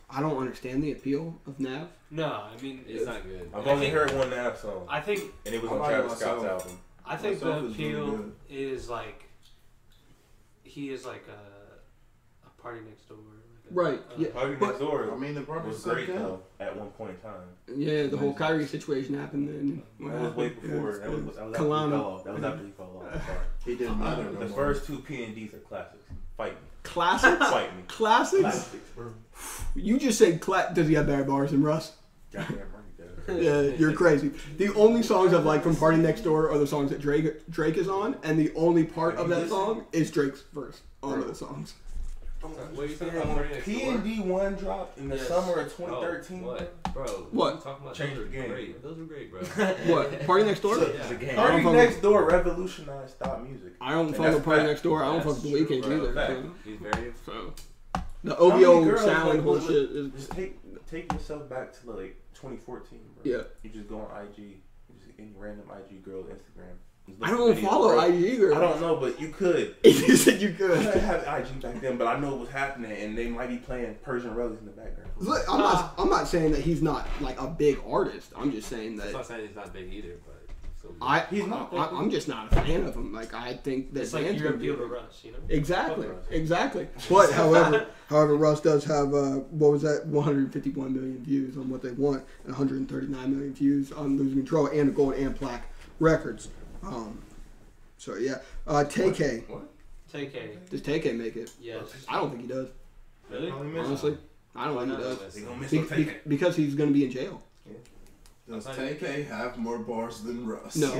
I don't understand the appeal of Nav. no, I mean It's not good. I've only heard one Nav song, I think and it was I on like Travis myself. Scott's album. I think the Myself is really appeal good. is like he is like a party next door. Right, yeah. Party But- Next Door I mean, the brothers was great said that. though at one point in time. Yeah, the whole Kyrie situation happened then. That was way before. That was after he Kalana. fell off. That was after he fell off. I'm sorry. He didn't matter. No The more. first two P&Ds are classics. Fight me. Classics? Fight me. Classics? Classics, bro. You just said does he have better bars than Russ? Goddamn right, dude. Yeah, you're crazy. The only songs I've liked from Party Next Door are the songs that Drake is on, and the only part of that song is Drake's verse on those songs. What are you talking about? P&D one dropped in the Yes. summer of 2013. What? Bro, What? you talking about? Change Those the are game. great. Those are great, bro. What? Party Next Door? It's a game. I don't Party fuck Next Door revolutionized stop music. I don't And fuck with that's Party fact. Next Door. I don't fuck with the That's Weeknd true, bro. either. Fact. He's very. So the How many OVO girls, sound like, whole look, shit is Just take yourself back to like 2014, bro. yeah. You just go on IG, you just any random IG girl Instagram. Just I look don't at videos, follow bro. IG girls. I don't know, but you could. You said you I could. didn't have IG back then, but I know what's happening, and they might be playing Persian Rallies in the background. Look, I'm not saying that he's not like a big artist. I'm just saying That's that not saying he's not big either, but. So He's not. I'm just not a fan of him. Like I think that It's like Dan's your gonna be appeal to Russ, you know? exactly, Fuck Russ. exactly. But however, Russ does have what was that? 151 million views on What They Want and 139 million views on Losing Control and a gold and plaque records. So yeah, TK. What? TK. Does TK make it? Yes. I don't think he does. Really? Honestly, I don't think he does. They gonna miss Be- no TK. because he's gonna be in jail. Does TK have more bars than Russ? No,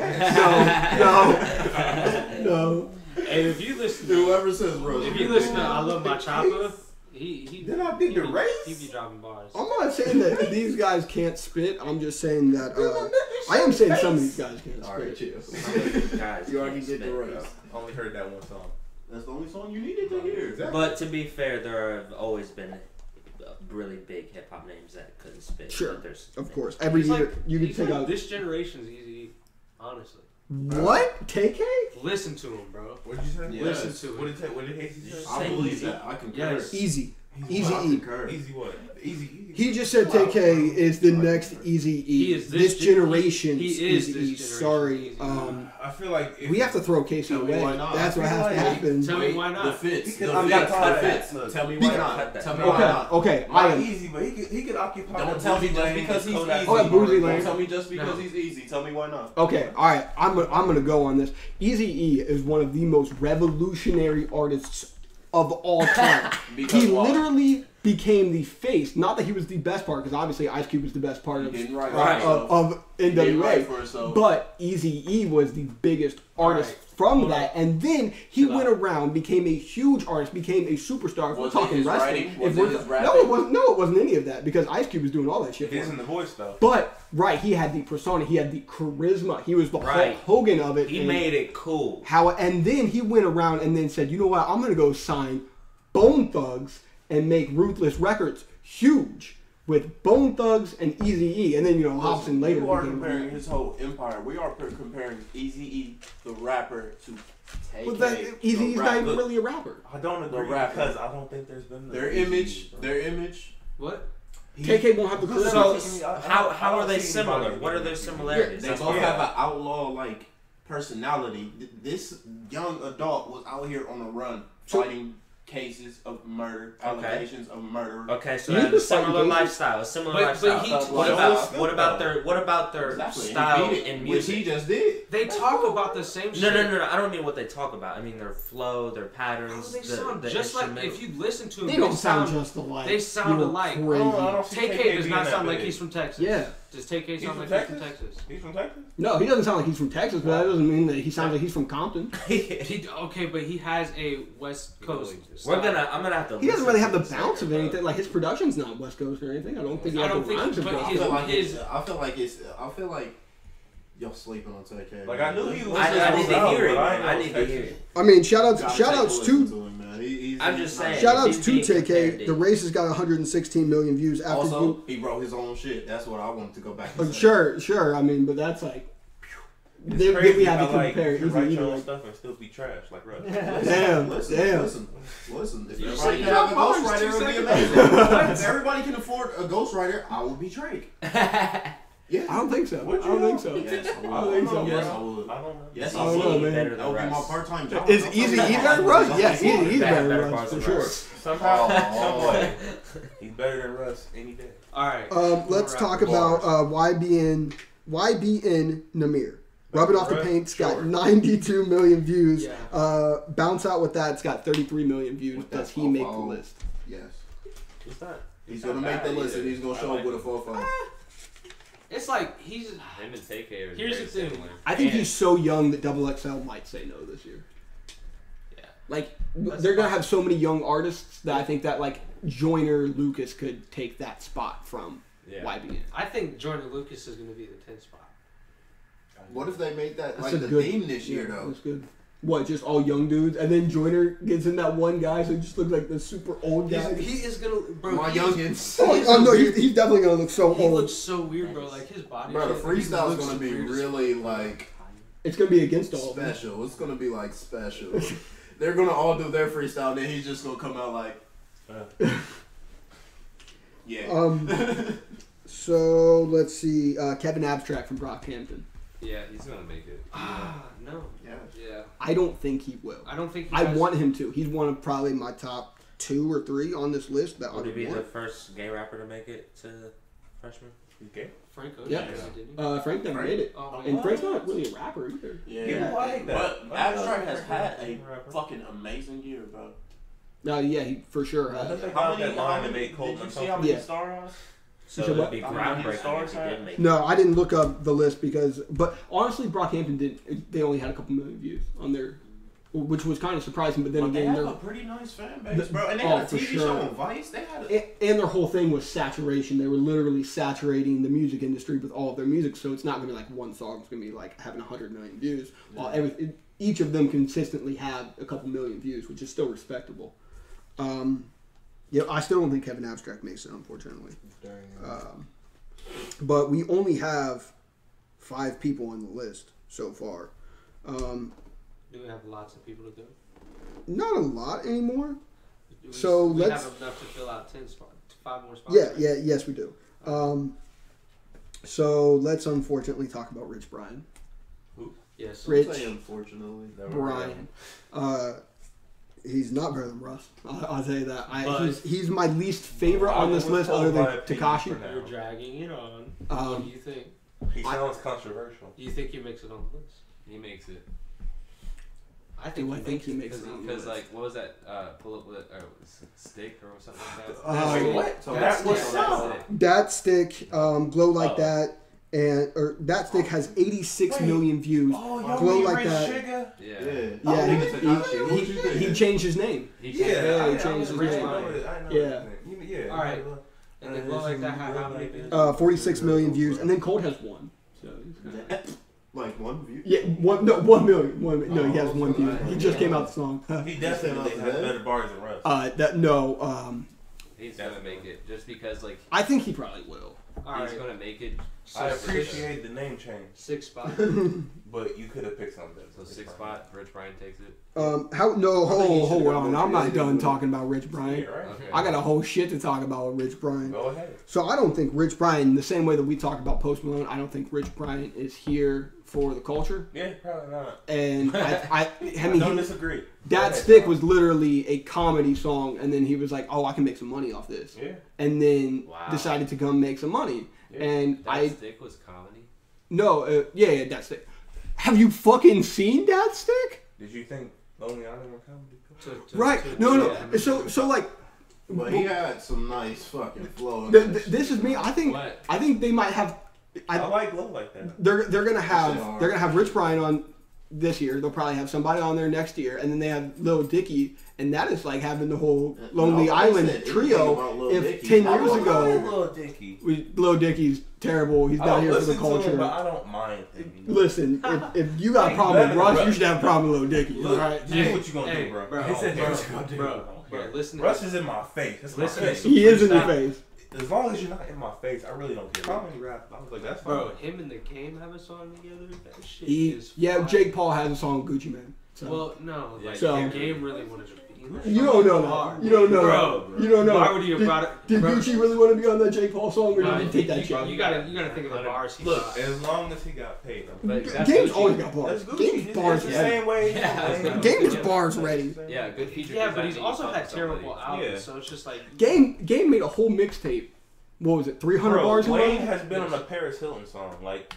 no. And if you listen, Whoever says Russ. if you listen to I Love My Chopper, he Did I beat the race? He be dropping bars. I'm not saying that these guys can't spit. I'm just saying that I am saying some of these guys can't All right, spit. cheers. Guys, You already can't did the spit. race. I only heard that one song. That's the only song you needed to hear. But to be fair, there have always been really big hip hop names that couldn't spit. Sure, but there's of course. Every He's year like- you can he's take like out this generation's easy, honestly. what TK. Listen to him, bro. What did you say? Yes. Listen to What it. did Hasty say? I believe that. I concur. Yes. Easy. Easy I Easy E. concur. Easy what? Easy. He just said TK is the next Easy E. He is this generation's he is Easy this E. generation's Sorry. Eazy-E. I feel like if We have to throw Casey Tell me away. why not. That's what I has feel to like- happen. Tell me why The not. fits. Because The I'm fits. not The fits. look, Tell me because- why not. Tell me Okay, why not. okay. Not I am. easy, but he could occupy. Don't the tell me Boozy just lane, because he's Kodak easy. Oh, that Boozy lane. Don't tell me just because No. he's easy. Tell me why not. Okay, all right. I'm gonna go on this. Easy E is one of the most revolutionary artists of all time. Because He why? literally became the face. Not that he was the best part, because obviously Ice Cube was the best part He of didn't write for Right. himself. of He didn't write NWA. for himself. But Easy E was the biggest artist Alright. from Hold that, on. and then he Chill went out. around, became a huge artist, became a superstar. If we're Was it talking his wrestling. writing? Was If it we're his no, rapping? it wasn't. No, it wasn't any of that because Ice Cube was doing all that shit. It For is in him. the voice though. But right, he had the persona, he had the charisma, he was the Right. Hulk Hogan of it. He and made it cool. and then he went around and then said, you know what, I'm gonna go sign Bone Thugs and make Ruthless Records huge with Bone Thugs and Easy E, and then Hobson later. You are became- comparing his whole empire. We are comparing Eazy-E, the rapper, to TK. Well, that Easy E's the not even rapper. really a rapper. I don't agree rapper. because I don't think there's been Their Easy, image, bro. their image. What? KK won't have the Because charisma. So, I how don't are they see similar? anybody What are their getting similarities? They That's both what- have an outlaw like personality. This young adult was out here on a run, So- fighting cases of murder, Okay. allegations of murder. Okay, so He they have a was fighting similar cases. lifestyle. A similar But lifestyle. he- what well, about no, what about no. their Exactly. style And he beat it, in which he music? just did. They talk about the same shit. No. I don't mean what they talk about. I mean their flow, their patterns, They the sound the just like instrumental. if you listen to them. They don't sound just alike. They sound You're alike. Crazy. I don't see TK does being not that sound like big. he's from Texas. Yeah. Does TK He's sound from like he's from Texas? Texas? He's from Texas. No, he doesn't sound like he's from Texas, but that doesn't mean that he sounds like he's from Compton. Okay, but he has a West Coast. I'm gonna have to. He doesn't listen really to have the this bounce of later, anything. Like his production's not West Coast or anything. I don't think he I has don't the think- rhymes of but West I his- feel Coast. like his- I feel like y'all sleeping on TK. Like I knew he was. I need to hear it. but I ain't I know need to Texas. hear it. I mean, shout Gotta outs take a to listen to him, man. He's I'm just saying. Shout outs he's to being TK. compared The race has got 116 million views. After Also, he wrote his own shit. That's what I wanted to go back and say. Sure. I mean, but that's like. It's Then crazy we have to how, like, compare. you can write Easy, your own like- stuff and still be trash, like Russ. Damn. Listen. If You everybody say can you have a got bars, ghostwriter, it 2 would be seconds. amazing. If everybody can afford a ghostwriter, I would be Drake. Yeah. I don't think so. Would I don't you? think so. Yes, I would. I don't think so, Yes, bro. I would. I don't know. Yes, I I don't know, would. man. better than That would be my Russ. part-time job. Is Don't Easy tell me E that. better than Russ? Yes, That's Easy E's what better better than Russ bars for than sure. Russ. Somehow, Oh. some way, he's better than Russ any day. All right. Let's Wrap talk it. about YBN Namir. Rubbing off the paint's got 92 million views. Yeah. Bounce out with that. It's got 33 million views. With that Does he make the fofo. list? Yes. It's not. He's gonna make the list and he's gonna show up with a fofo. It's like he's. Him and TK are Here's very the thing. similar. I think And- he's so young that XXL might say no this year. Yeah. Like That's they're gonna fine. have so many young artists that I think that like Joyner Lucas could take that spot from Yeah. YBN. I think Jordan Lucas is going to be the 10th spot. What if they make that That's like a the good theme this year yeah, though? That's good. What, just all young dudes, and then Joyner gets in that one guy, so he just looks like the super old guy. He is gonna, bro. My he- youngins. Oh no, he's definitely gonna look so He old. looks so weird, bro. Like his body. Bro, the shape, he freestyle's looks gonna be weird as really fuck. like It's gonna be against all of them. special. It's gonna be like special. They're gonna all do their freestyle, and then he's just gonna come out like, yeah. So let's see, Kevin Abstract from Brockhampton. Yeah, he's gonna make it. No. Yeah. I don't think he will. I don't think. He I has- want him to. He's one of probably my top 2 or 3 on this list that I Would he would be the want. first gay rapper to make it to Freshman? Okay. Frank Ocean, Yeah. didn't he? Frank never made it. Oh, And what? Frank's not really a rapper either. Yeah. like that. But Abstract has had a fucking amazing year, bro. No, yeah, he for sure I has. think they How got many? that line to make Colton Did you or see how something. many Yeah. stars? So said it'd what? be How many groundbreaking stars if he did make it. No, I didn't look up the list because, but honestly, Brockhampton didn't. They only had a couple million views on their, which was kind of surprising. But then But they again, have they're a pretty nice fan base, bro. And they Oh, had a for TV sure. show on Vice. They had a and their whole thing was saturation. They were literally saturating the music industry with all of their music. So it's not going to be like one song. It's going to be like having 100 million views. While each of them consistently have a couple million views, which is still respectable. Yeah, I still don't think Kevin Abstract makes it, unfortunately. But we only have 5 people on the list so far. Do we have lots of people to go? Not a lot anymore. Do we, So we let's- have enough to fill out 10 spots, 5 more spots. Yeah, right? yes, we do. So let's unfortunately talk about Rich Brian. Yes. Rich say unfortunately. Brian. He's not better than Russ. I'll tell you that. But- He's my least favorite on this list, other than Tekashi. You're dragging it on. Um, What do you think? He sounds controversial. Do you think he makes it on the list? He makes it. I think. I think he makes it on the Because list. like, what was that? Pull up with stick or something like that. Wait, what? So That's that's what's up. That Stick, Glow Like That, and That Stick has 86 million views. Oh, Glow Like That. Sugar? Yeah. Yeah, Tekashi. he changed his name. He Yeah, he I changed his know name. Yeah. Yeah. All right. And then Glow Like That had how many views? 46 million views, and then Cold has 1. So he's kinda- Like 1 view. yeah, 1 million. No, he has 1 view. He just came out the song. He definitely has better bars than Russ. He's gonna make it just because like I think he probably will. All he's right. gonna make it. I appreciate the name change, 6 spots. but you could have picked something. So 6 spot, Rich Brian takes it. Hold think you should've on. gone I'm not creative done with it. talking about Rich Brian. Yeah, right. Okay. I got a whole shit to talk about with Rich Brian. Go ahead. So I don't think Rich Brian, the same way that we talk about Post Malone, I don't think Rich Brian is here for the culture. Yeah, probably not. And I I mean, don't disagree. Go That ahead, Stick Tom. was literally a comedy song, and then he was like, "Oh, I can make some money off this," Yeah. and then Wow. decided to come make some money. Yeah. And That stick was comedy. yeah, That Stick. Have you fucking seen That Stick? Did you think Lonely Island were comedy? Right? No. So like, But he had some nice fucking flow. this is me. I think they might have. I like Glow Like That. They're gonna have are. they're gonna have Rich Brian on this year. They'll probably have somebody on there next year, and then they have Lil Dicky, and that is like having the whole Lonely No, I Island said anything trio. about Lil If Dicky. 10 I years don't ago, mind Lil Dicky. Lil Dicky's terrible. He's I not don't here for the listen to him, culture. but I don't mind him. Listen, if you got a He's problem with better Russ, than you should have a problem with Lil Dicky. Look, All right, do what you gonna do, bro. bro. He said, do what you gonna do. Bro, don't Bro, care. listen. Russ is in my face. That's my Listen to face. He is in your Freestyle. face. As long as you're not in my face, I really don't care. Comedy rap, I was like, that's fine. Bro, him and the Game have a song together. That shit is Yeah, fire. Jake Paul has a song Gucci Man. So. Well, no, like So- the Game really wanted to be in that. You don't know that. You don't know Bro, that. You don't know. why would he have brought it? Did bro, Gucci really want to be on that Jake Paul song, or Nah, did he take that shit? You gotta think of the bars he Look, got. as long as he got paid. But that's Game's Gucci. always got bars. That's Gucci. Game's It's bars the ready. same way. Yeah. Game's bars ready. Yeah, good feature. Yeah, but he's presenting, also you had talk to somebody. terrible albums, Yeah. so it's just like Game made a whole mixtape. What was it? 300 Bro, bars. Wayne in has been on a Paris Hilton song. Like,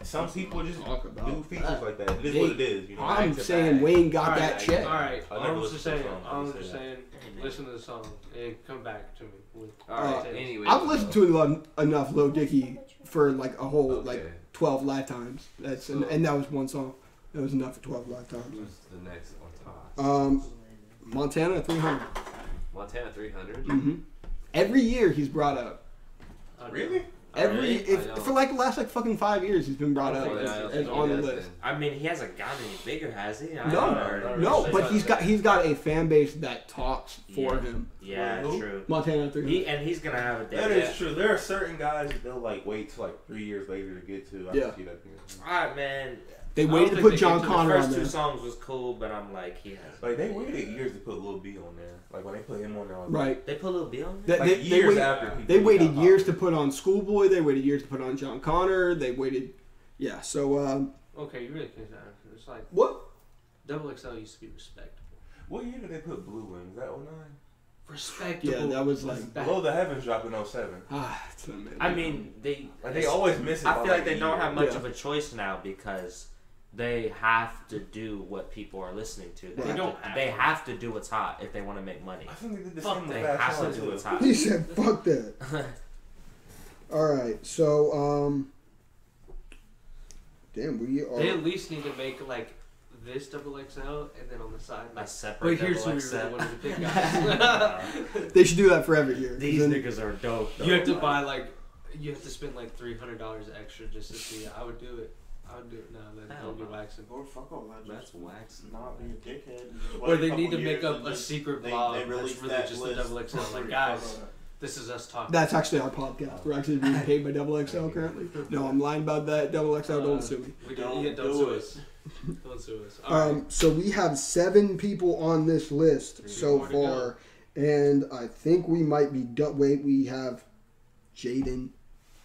some people just Talk about do features that. like that. It is what it is. You know. I'm Back to saying back. Wayne got all that right, check. All right, I never I'm just listened to saying. the song, I'm I'm just just saying. Listen to the song and come back to me with. Alright, details. anyway. I've listened to enough Lil Dicky for like a whole Okay. like 12 lifetimes. That's and that was one song. That was enough for 12 lifetimes. Who's the next on top? Montana 300. Montana 300. Mm-hmm. Every year he's brought up. Really? Really? I know. For like the last like fucking 5 years he's been brought up Oh, yeah, I don't as think he on the does list. then. I mean, he hasn't gotten any bigger, has he? I No, haven't heard. no, That's but what he's I'm got saying. he's got a fan base that talks for Yeah. him. Yeah, Who? true. Montana 300. He's gonna have a day. That is true. There are certain guys that they'll like wait till like 3 years later to get to. I Yeah. can see that. Alright, man. They I don't waited to think put they John get to the Connor The on first there. two songs was cool, but I'm like, he has. Like they waited years to put Lil B on there. Like when they put him on there, I was Right. They put Lil B on there? like years wait- after. People They got waited popular. years to put on Schoolboy. They waited years to put on John Connor. They waited, yeah. So Okay, you really can't. It's like what? Double XL used to be respectable. What year did they put Blue in? Was that 09? Respectable. Yeah, that was like back. Below the Heavens dropped in 07. it's amazing. I mean, they. Like they always miss it. I by, feel like they a don't year. have much Yeah. of a choice now because they have to do what people are listening to. They, Right. have, don't to, have they to. have to do what's hot if they want to make money. I think they did the Fuck, same with They Fast have Song to do too. what's hot. He said, "Fuck that." All right, so damn, we are. They at least need to make like this double XL and then on the side. A Like, separate wait, here's who double we XL. really wanted to pick guys. They should do that for every year. These Then- niggas are dope. Though. You have to buy you have to spend like $300 extra just to see it. I would do it. No, then Hell don't be no. waxing. Or fuck all that. That's Just wax. not be a dickhead. Or they need to make up a secret they vlog that's released really that just a list double XL. for free. Like, guys, this is us talking. That's actually our podcast. We're actually being paid by Double XL currently. No, I'm lying about that. Double XL, don't sue me. We Don't don't do sue it. us. Don't sue us. All right. So we have 7 people on this list so more to go. far, and I think we might be done. Wait, we have Jaden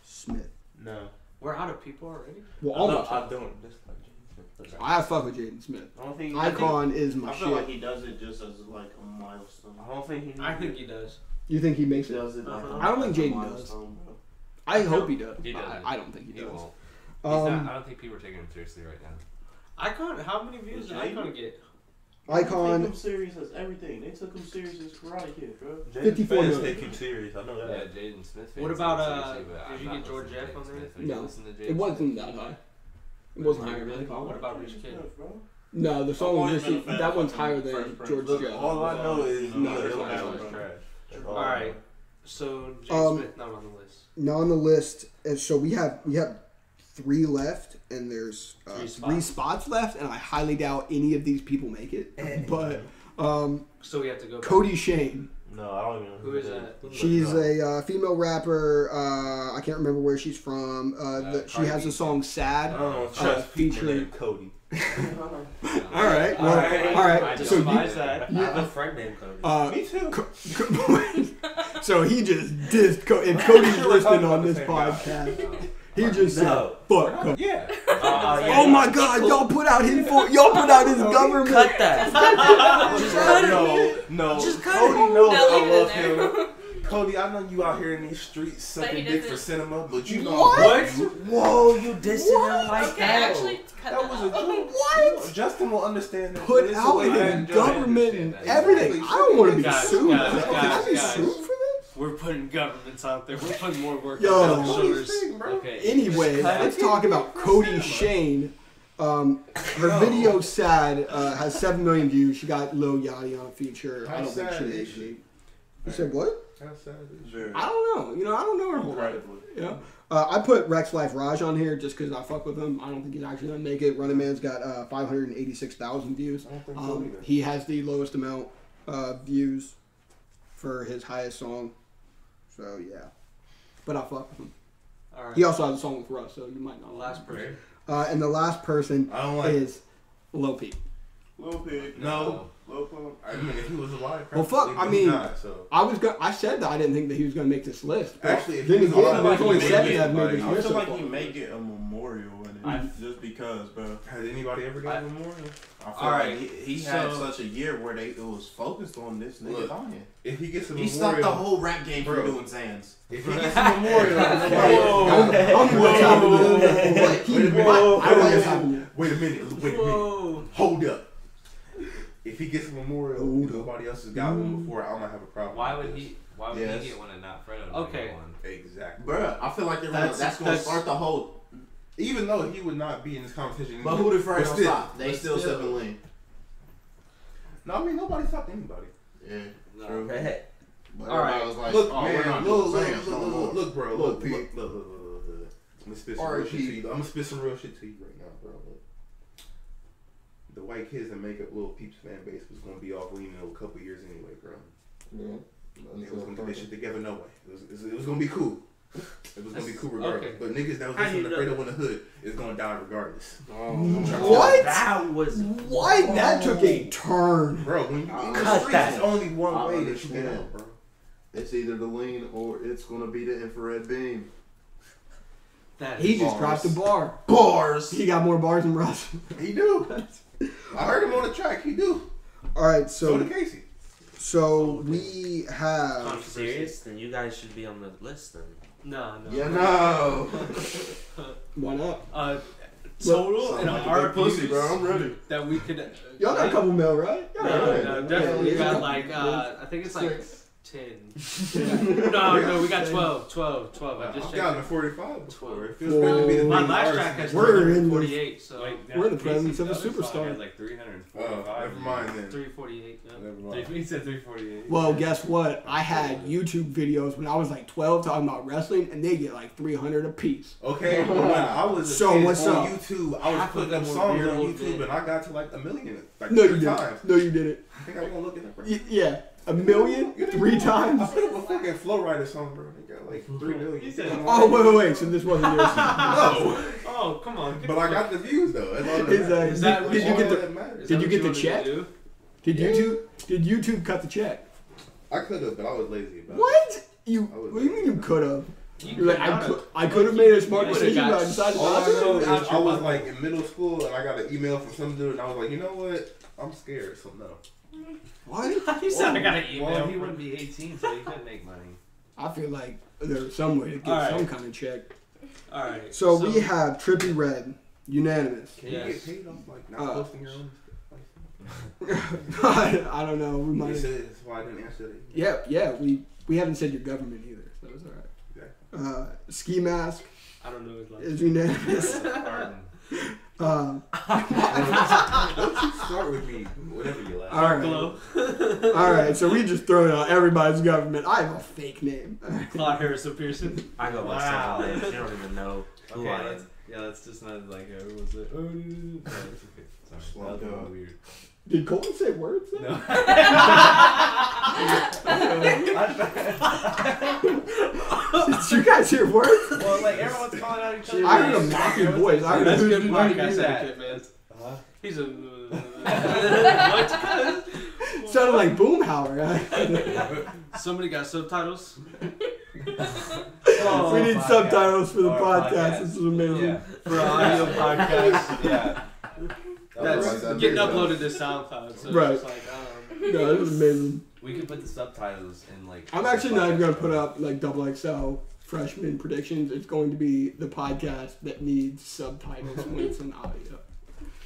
Smith. No. We're out of people already? Well, I almost. don't dislike James Smith. I fuck with Jaden Smith. I don't think. Icon is my I feel shit. like he does it just as like a milestone. I don't think he. I think he does. You think he makes He it? does it like Uh-huh. I don't think as a Jaden does. milestone, bro. I hope he does. He doesn't. I don't think he He does. won't. He's not, Um, I don't think people are taking him seriously right now. Icon, how many views did Jaden? Icon get? They take Icon. him serious as everything. They took him serious as Karate Kid, bro. 54 fans million. take him serious. I know Yeah, that. Jaden Smith. What fans about, take him seriously, but did I'm you not get George listening to Jeff on Jaden there? Smith. Have you No. listened to Jaden It wasn't Smith? that high. It wasn't higher Really? than that. What about Rich Kid? Bro. No, the song always was been a just fan that of one's fucking higher than Fresh Prince. George Look, Jeff. all I know is No, his there's no album way, was bro. trash. That's all All I right. know. So, James Smith not on the list. Now on the list, and so we have 3 left, and there's 3 spots left, and I highly doubt any of these people make it. But So we have to go back. Cody Shane, No, I don't even know Who is that? she's a female rapper. I can't remember where she's from. She has a song "Sad." I don't trust people featuring- named Cody. All right, well, all right. I So despise you, that. I have a friend named Cody. Me too. so he just dissed. If Cody's Sure, we're listening talking on about the this same guy. podcast, he just said, No. "Fuck." Cody. Yeah. Oh my God! Y'all put out his government. Cut that. No. Just cut Cody it. knows No, I leave it love in there. him. Cody, I know you out here in these streets But he sucking dick for doesn't- cinema, but you know What? Whoa, you dissed him like Okay, that. actually, cut That was a out. joke. What? Justin will understand that. Put It's the out way his that government and that. everything. I don't want to be Guys, sued. guys, Can I be guys. sued for this? We're putting governments out there. We're putting more work Yo. on their shoulders. Okay. Anyway, let's talk about Cody Shane. Her video "Sad" has 7 million views. She got Lil Yachty on a feature. I don't think she Sad. is. You said what? That's sad. Very. I don't know. I don't know her whole life. Incredibly. Yeah. I put Rex Life Raj on here just because I fuck with him. I don't think he's actually gonna make it. Running Man's got 586,000 views. I don't think so either. He has the lowest amount of views for his highest song. So yeah, but I fuck with him. All right. He also has a song with Russ, so you might not. Last person. And the last person I don't like is Lil Peep. Lil Pig. No. Lil Pump. I mean, if he was alive, Well, fuck, he's I mean, not, so. I said that I didn't think that he was gonna make this list. But Actually, if then he was again, alive, there's only he 7 would that have get, made this I list. feel so like far. he may get a memorial in it. Just because, bro. Has anybody ever gotten a memorial? I feel Alright, like he had so- such a year where it was focused on this nigga Look, dying. If he gets a He memorial, stopped the whole rap game Bro. from doing Zans. if he gets a memorial, I don't know what's happening. But he, Wait a minute. I don't know what's happening. Wait a minute. Whoa. Hold up. If he gets a memorial, Hold and nobody else has got one before, I might have a problem. Why with would this. he? Why would Yes. he get one and not Fredo? Okay. Get one? Exactly. Bruh, I feel like that's gonna start the whole. Even though he would not be in this competition. But who did But Fredo still- stop? They but still still. stepping lean. No, I mean nobody stopped anybody. Yeah, No. true. But All right. everybody was like, Look, oh, we're man, not look, doing Zans no more. look, bro, Look, look. Pete. I'm gonna spit some real shit to you. I'm gonna spit some real shit to you right now, bro. Look. The white kids that make up Lil Peep's fan base was gonna be off leaning in a couple years anyway, bro. They was gonna get this shit together no way. It was gonna be cool. It was gonna be cool regardless. Okay. But niggas that was How listening you to know? Fredo in the hood is gonna die regardless. What? That was What? That took a turn. Bro, when you in the Cut streets, that. it's only one I way that you get understand. out, bro. It's either the lean or it's gonna be the infrared beam. That He is just dropped a bar. Bars. He got more bars than Russ. He do. I heard him on the track. He do. All right, So so did Casey. we have. I'm serious. Then you guys should be on the list then. no. Yeah, no. Why not? Total in our pussy, bro. I'm views ready. that we could. Y'all got a couple mil, right? No, Yeah. no, definitely. We Yeah. got like, I think it's like 10. No, we got 12. 12. I just I've gotten a checked. 45 before. 12. It feels good to be the My lead last artist. track has We're in the- 48, so We're in the presence of a Casey's other song superstar. had like 345. Never mind then. 348. Yeah. Never mind. He said 348. Well, guess what? I had YouTube videos when I was like 12 talking about wrestling, and they get like 300 a piece. Okay, but when I was a So kid what's on up? YouTube, I was Half of putting up them were songs on real YouTube, big. and I got to like 1 million, like No, you 3 didn't. times. No, you didn't. I think I'm gonna look it up right now. Yeah, 1 million, 3 I times. put up a fucking Flowrider song, bro. They got like 3 million. He said- Oh wait. So this wasn't yours. No, Oh, come on. but I got the views though. That's all that Exactly. matters. Is that what Did you you get the? that matters. Is Did that you what get the wanted check? to do? Did YouTube cut the check? I could have, but I was lazy about it. What? You? I was What do you mean you could have? You You're like could not have. I could have made a smart You would've decision, got but I decided All not I know to. is I was like in middle school and I got an email from some dude and I was like, you know what? I'm scared, so no. What? He said I got an email. Well, he wouldn't be 18, so he couldn't make money. I feel like there's some way to get Alright. some kind of check. All right. So we have Trippy Red, unanimous. Can you Yes. get paid off like not posting your own stuff? I don't know. We You might. said that's why I didn't answer that. Yeah. We haven't said your government either, so it's alright. Okay. Ski Mask I don't know his last is unanimous. Pardon. Don't you start with me, whatever you like. Alright. Glow. Alright, so we just throwing out everybody's government. I have a fake name. Claude Harrison Pearson. I go by Wow. several names. You don't even know who Okay, I am. let's just not like everyone's like, oh, no, it's okay. Sorry, Slow that was a little down. weird. Did Colton say words? Then? No. Did you guys hear words? Well, like everyone's calling out each other. I heard a mocking voice. I heard That's a good Why do you podcast do that? etiquette, man. Uh-huh. He's a. What? sounded like Boomhauer. Somebody got subtitles? We need subtitles for the podcast. This is amazing. Yeah. For audio podcast. Yeah. That's That'd getting be uploaded to SoundCloud. So Right. it's like, No, this is amazing. We could put the subtitles in like. I'm actually not even going to put up like XXL Freshman predictions. It's going to be the podcast that needs subtitles when it's in audio.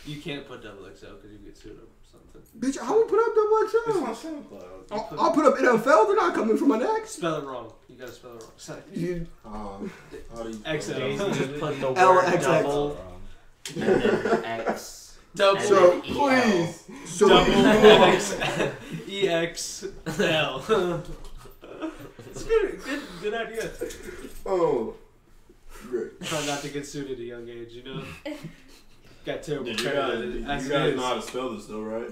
you can't put XXL because you get sued or something. Bitch, I would put up It's XXL. on SoundCloud. I'll put up NFL. They're not coming for my neck. Spell it wrong. You gotta spell it wrong. Sorry. You- How do you XL. Just put the LXX. word double and then X. Double. So And then please, so Double X. EXL. It's good idea. Oh, great. Try not to get sued at a young age, you know? Got terrible You credit guys as it know is. how to spell this though, right?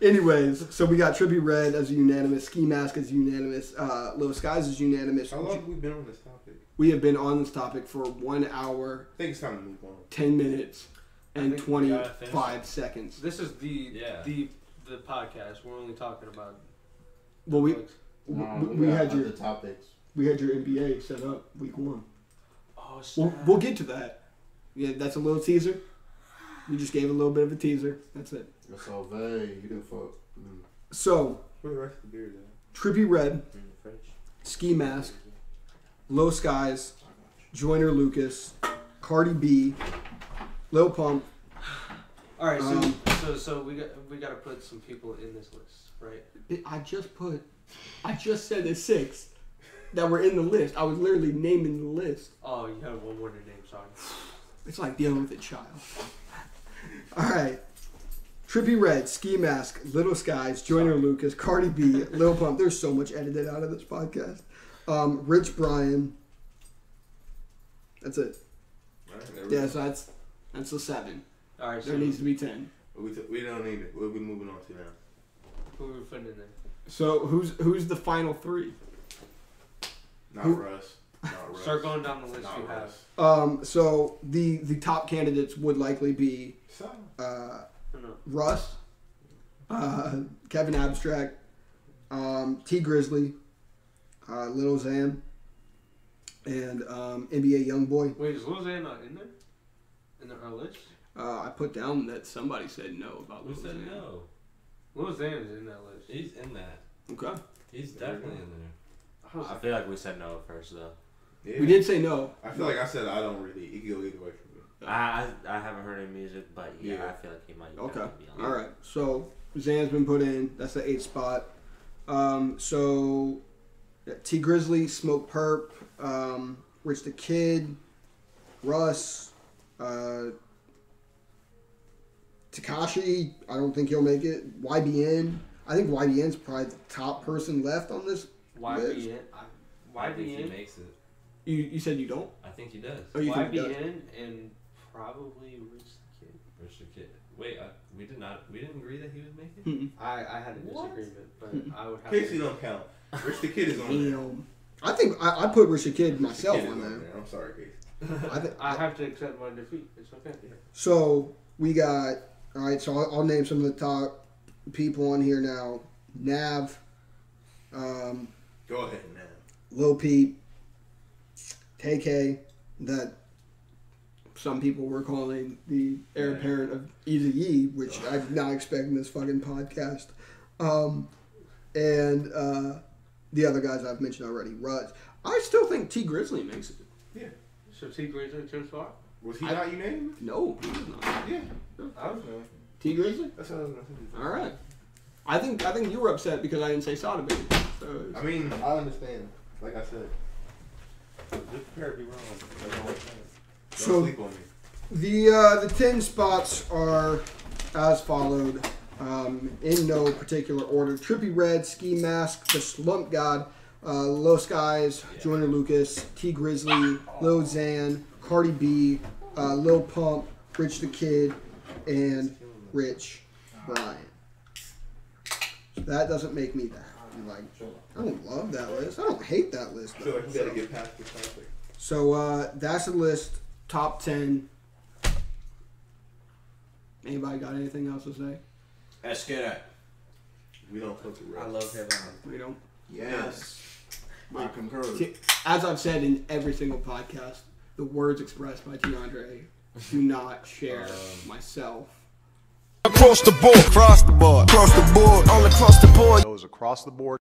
Anyways, so we got Trippie Redd as unanimous, Ski Mask as unanimous, Lil Skies is unanimous. How long have we been on this topic? We have been on this topic for 1 hour, I think it's time to move on. 10 minutes, and think we gotta 25 seconds. This is the podcast. We're only talking about. Well, we had the your topics. we had your NBA set up week 1. Oh, snap. We'll get to that. Yeah, that's a little teaser. We just gave a little bit of a teaser. That's it. That's all vague. You didn't fuck. So, Where the rest of the beers at? Trippie Redd, Ski Mask, Low Skies, Joyner Lucas, Cardi B, Lil Pump. All right, so we got to put some people in this list, right? I just said there's 6 that were in the list. I was literally naming the list. Oh, you have one more to name, sorry. It's like dealing with a child. All right. Trippie Redd, Ski Mask, Little Skies, Joyner Lucas, Cardi B, Lil Pump. There's so much edited out of this podcast. Rich Brian. That's it. Yeah, so that's the 7. All right, There needs to be 10. We don't need it. What are we moving on to now? Who are we putting in there? So who's the final 3? Not Russ. Start going down the list Not you Russ. have. So the top candidates would likely be Russ, Kevin Abstract, T Grizzly, Lil Xan, and NBA Youngboy. Wait, is Lil Xan not in there? In our list? I put down that somebody said no about Who Lil said Xan. no? Lil Xan is in that list. He's in that. Okay. He's definitely in there. I feel like we said no first though. Yeah. We did say no. I feel like I said I don't really. It could go either way for me. I haven't heard any music, but yeah, I feel like he might. Okay. Be on All right. So Xan's been put in. That's the 8th spot. So T Grizzly, Smoke Perp, Rich the Kid, Russ, Tekashi. I don't think he'll make it. YBN. I think YBN's probably the top person left on this list. YBN. I think he YBN. makes it. You said you don't? I think he does. Oh, you think he does? YBN and probably Rich the Kid. Rich the Kid. Wait, we didn't agree that he would make it? Mm-mm. I had a disagreement, but I would have Casey to. don't count. Rich the Kid is on there. I think I put Rich the Kid myself Kid is on there. I'm sorry, Casey. I have to accept my defeat. It's okay. So we got, all right, so I'll name some of the top people on here now. Nav, Go ahead now. Lil Peep, TK, that some people were calling the heir apparent of Eazy-E, which I did not expect in this fucking podcast. And the other guys I've mentioned already, Russ. I still think T Grizzly makes it. Yeah. So T Grizzly too far? Was he not unanimous? No, he was not. Yeah. I was going. T Grizzly? That's what I was going to say. All right. I think you were upset because I didn't say Soda Baby. So I mean, I understand. Like I said, just prepare to be wrong. That's all I'm saying. Don't sleep on me. the 10 spots are as followed, in no particular order: Trippie Redd, Ski Mask, The Slump God, Low Skies, Joyner Lucas, T Grizzly, Lil Xan, Cardi B, Lil Pump, Rich the Kid, and Rich Brian. So that doesn't make me that. Like, I don't love that list. I don't hate that list. I feel like we gotta get past this topic. So that's the list. Top 10. Anybody got anything else to say? Let's get it. We don't fuck with Russ. I love hip hop. We don't. Yes. I concur. As I've said in every single podcast, the words expressed by DeAndre do not share myself. Across the board, all across the board. Goes across the board.